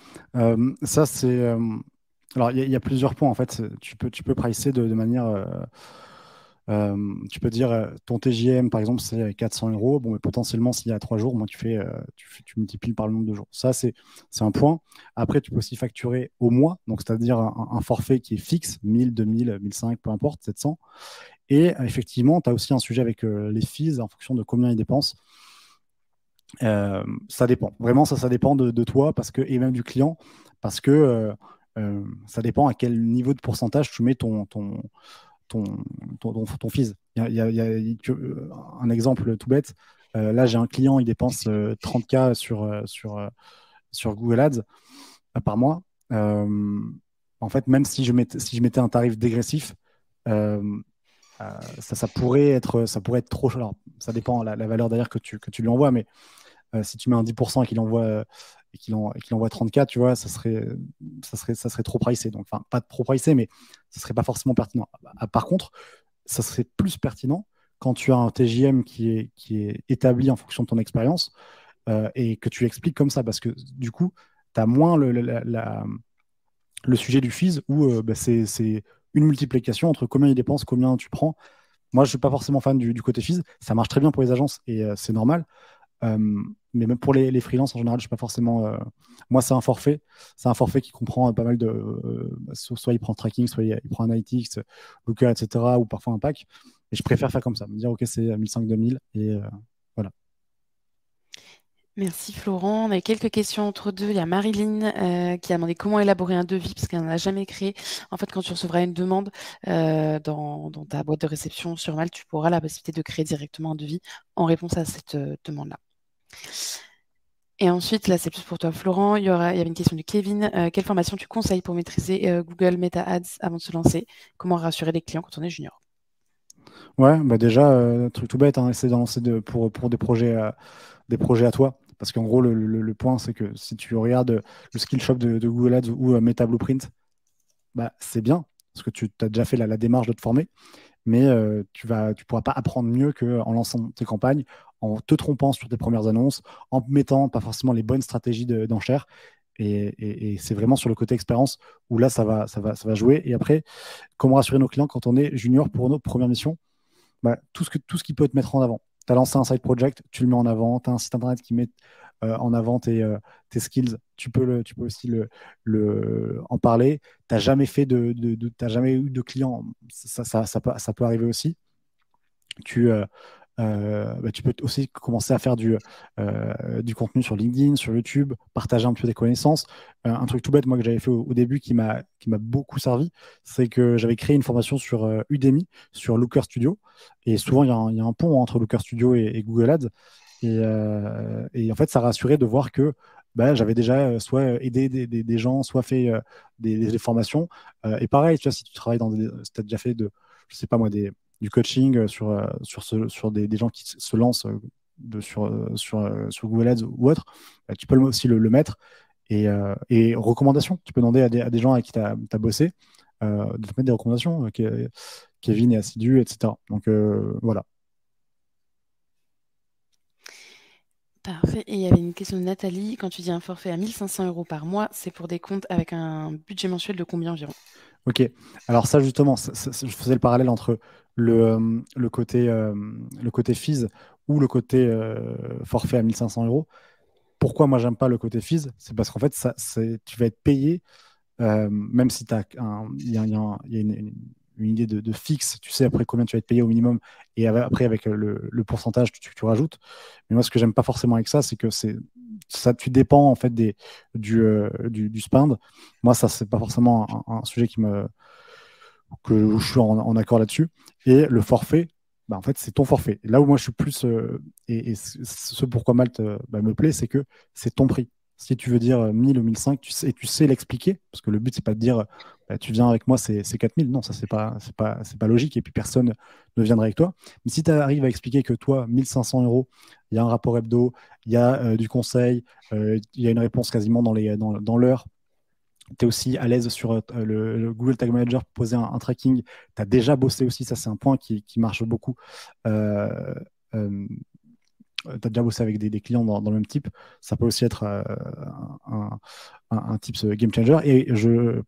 [SPEAKER 2] Ça, c'est. Alors, il y a plusieurs points, en fait. Tu peux pricer de manière. Tu peux dire ton TJM, par exemple, c'est 400 euros. Bon, mais potentiellement, s'il y a 3 jours, moi, tu multiplies par le nombre de jours. Ça, c'est un point. Après, tu peux aussi facturer au mois, donc c'est-à-dire un forfait qui est fixe, 1000, 2000, 1005, peu importe, 700. Et effectivement, tu as aussi un sujet avec les fees en fonction de combien ils dépensent. Ça dépend. Vraiment, ça dépend de toi et même du client parce que ça dépend à quel niveau de pourcentage tu mets ton, ton fees. Un exemple tout bête. Là, j'ai un client, il dépense 30K sur Google Ads par mois. Euh, En fait, même si je mettais un tarif dégressif, euh, ça pourrait être trop. Alors, ça dépend la valeur d'ailleurs que tu lui envoies, mais si tu mets un 10% et qu'il envoie 30K, tu vois, ça serait trop pricé. Donc, enfin, pas trop pricé, mais ça serait pas forcément pertinent. Par contre, ça serait plus pertinent quand tu as un TJM qui est établi en fonction de ton expérience et que tu expliques comme ça, parce que du coup, tu as moins le sujet du fees où bah, c'est une multiplication entre combien ils dépensent, combien tu prends. Moi, je ne suis pas forcément fan du côté fees. Ça marche très bien pour les agences et c'est normal. Euh, mais même pour les freelances, en général, je suis pas forcément. Moi, c'est un forfait. C'est un forfait qui comprend pas mal de. Soit il prend tracking, soit il prend analytics, Looker, etc. Ou parfois un pack. Et je préfère faire comme ça. Me dire, OK, c'est 1500-2000. Et voilà.
[SPEAKER 1] Merci Florent. On a quelques questions entre deux. Il y a Marilyn qui a demandé comment élaborer un devis parce qu'elle n'en a jamais créé. En fait, quand tu recevras une demande dans ta boîte de réception sur Malte, tu pourras la possibilité de créer directement un devis en réponse à cette demande-là. Et ensuite, là, c'est plus pour toi, Florent. Il y avait une question de Kevin. Quelle formation tu conseilles pour maîtriser Google Meta Ads avant de se lancer? Comment rassurer les clients quand on est junior?
[SPEAKER 2] Ouais, bah déjà, truc tout bête, hein, essayer d'en lancer pour des projets à toi. Parce qu'en gros, le point, c'est que si tu regardes le skill shop de Google Ads ou Meta Blueprint, bah, c'est bien. Parce que tu as déjà fait la démarche de te former. Mais tu pourras pas apprendre mieux qu'en lançant tes campagnes, en te trompant sur tes premières annonces, en mettant pas forcément les bonnes stratégies d'enchères. Et c'est vraiment sur le côté expérience où là, ça va jouer. Et après, comment rassurer nos clients quand on est junior pour nos premières missions? Bah, tout ce qui peut te mettre en avant. Tu as lancé un side project, tu le mets en avant. Tu as un site internet qui met en avant tes skills, tu peux aussi en parler. Tu n'as jamais t'as jamais eu de client, ça peut arriver aussi. Tu peux aussi commencer à faire du contenu sur LinkedIn, sur YouTube, partager un peu des connaissances. Un truc tout bête, moi, que j'avais fait au début qui m'a beaucoup servi, c'est que j'avais créé une formation sur Udemy, sur Looker Studio. Et souvent, il y a un pont entre Looker Studio et Google Ads. Et en fait, ça rassurait de voir que bah, j'avais déjà soit aidé des gens, soit fait des formations. Et pareil, tu vois, si tu travailles si tu as déjà fait je sais pas moi, du coaching sur des gens qui se lancent sur Google Ads ou autre, tu peux aussi le mettre. Et recommandations, tu peux demander à des gens avec qui tu as bossé de te mettre des recommandations. Kevin est assidu, etc. Donc voilà.
[SPEAKER 1] Parfait. Et il y avait une question de Nathalie. Quand tu dis un forfait à 1500 euros par mois, c'est pour des comptes avec un budget mensuel de combien environ?
[SPEAKER 2] Ok, alors ça justement, je faisais le parallèle entre le côté fees ou le côté forfait à 1500 euros. Pourquoi moi j'aime pas le côté fees? C'est parce qu'en fait, tu vas être payé, même si il y a, une idée de fixe, tu sais après combien tu vas être payé au minimum, et après avec le pourcentage que tu rajoutes. Mais moi, ce que j'aime pas forcément avec ça, c'est que ça, tu dépends en fait du spend. Moi, ça, c'est pas forcément un sujet que je suis en accord là-dessus. Et le forfait, bah, en fait, c'est ton forfait. Et là où moi, je suis plus. Et ce pourquoi Malte me plaît, c'est que c'est ton prix. Si tu veux dire 1000 ou 1005, tu sais l'expliquer, parce que le but, c'est pas de dire bah, tu viens avec moi, c'est 4000. Non, ça, c'est pas logique, et puis personne ne viendra avec toi. Mais si tu arrives à expliquer que toi, 1500 euros, il y a un rapport hebdo, il y a du conseil, il y a une réponse quasiment dans l'heure, tu es aussi à l'aise sur le Google Tag Manager pour poser un tracking. Tu as déjà bossé aussi, ça c'est un point qui marche beaucoup. Euh, euh, tu as déjà bossé avec des clients dans le même type. Ça peut aussi être un, un type game changer. Et je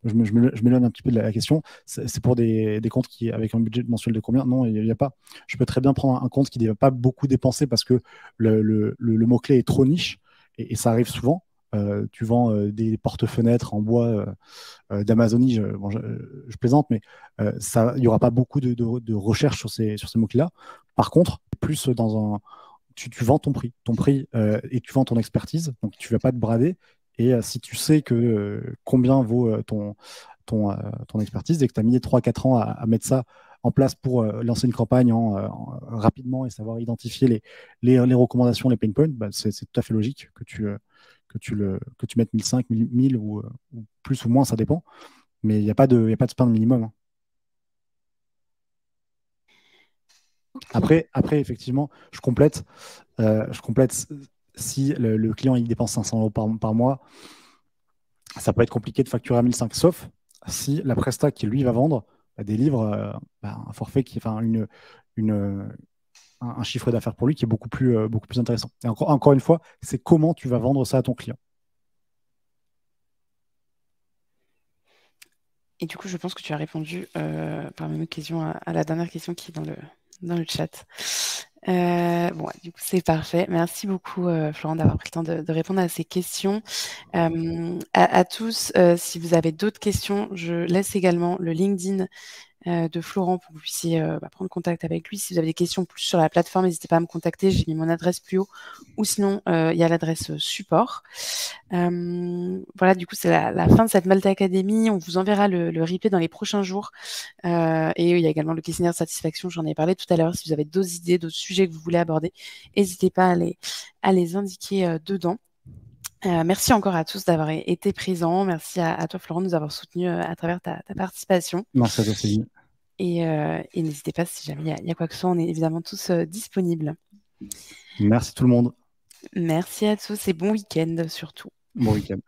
[SPEAKER 2] m'éloigne un petit peu de la question. C'est pour des comptes qui, avec un budget mensuel de combien? Non, il n'y a pas. Je peux très bien prendre un compte qui ne va pas beaucoup dépenser parce que le mot-clé est trop niche et ça arrive souvent. Tu vends des porte-fenêtres en bois d'Amazonie, bon, je plaisante, mais il n'y aura pas beaucoup de recherche sur ces mots-clés-là. Par contre, plus dans un, tu vends ton prix et tu vends ton expertise, donc tu ne vas pas te brader. Et si tu sais que combien vaut ton expertise et que tu as mis 3 4 ans à mettre ça en place pour lancer une campagne rapidement et savoir identifier les recommandations, les pain points, bah, c'est tout à fait logique que tu mettes 1005, 1000 ou plus ou moins, ça dépend. Mais il y a pas de spend minimum, hein.
[SPEAKER 1] Ok.
[SPEAKER 2] Après, effectivement, je complète si le client il dépense 500 euros par mois, ça peut être compliqué de facturer à 1005, sauf si la presta qui lui va vendre délivre un forfait enfin une, un chiffre d'affaires pour lui qui est beaucoup plus intéressant. Et encore une fois, c'est comment tu vas vendre ça à ton client.
[SPEAKER 1] Et du coup, je pense que tu as répondu par la même question à la dernière question qui est dans le chat. Bon, ouais, du coup, c'est parfait. Merci beaucoup, Florent, d'avoir pris le temps de répondre à ces questions. À tous, si vous avez d'autres questions, je laisse également le LinkedIn de Florent pour que vous puissiez prendre contact avec lui. Si vous avez des questions plus sur la plateforme, n'hésitez pas à me contacter. J'ai mis mon adresse plus haut. Ou sinon, il y a l'adresse support. Voilà, du coup, c'est la fin de cette Malte Academy. On vous enverra le replay dans les prochains jours. Et il y a également le questionnaire de satisfaction, j'en ai parlé tout à l'heure. Si vous avez d'autres idées, d'autres sujets que vous voulez aborder, n'hésitez pas à les indiquer dedans. Merci encore à tous d'avoir été présents. Merci à toi, Florent, de nous avoir soutenus à travers ta participation.
[SPEAKER 2] Merci à toi, Céline.
[SPEAKER 1] Et n'hésitez pas, si jamais il y a quoi que ce soit, on est évidemment tous disponibles.
[SPEAKER 2] Merci tout le monde.
[SPEAKER 1] Merci à tous et bon week-end surtout.
[SPEAKER 2] Bon week-end.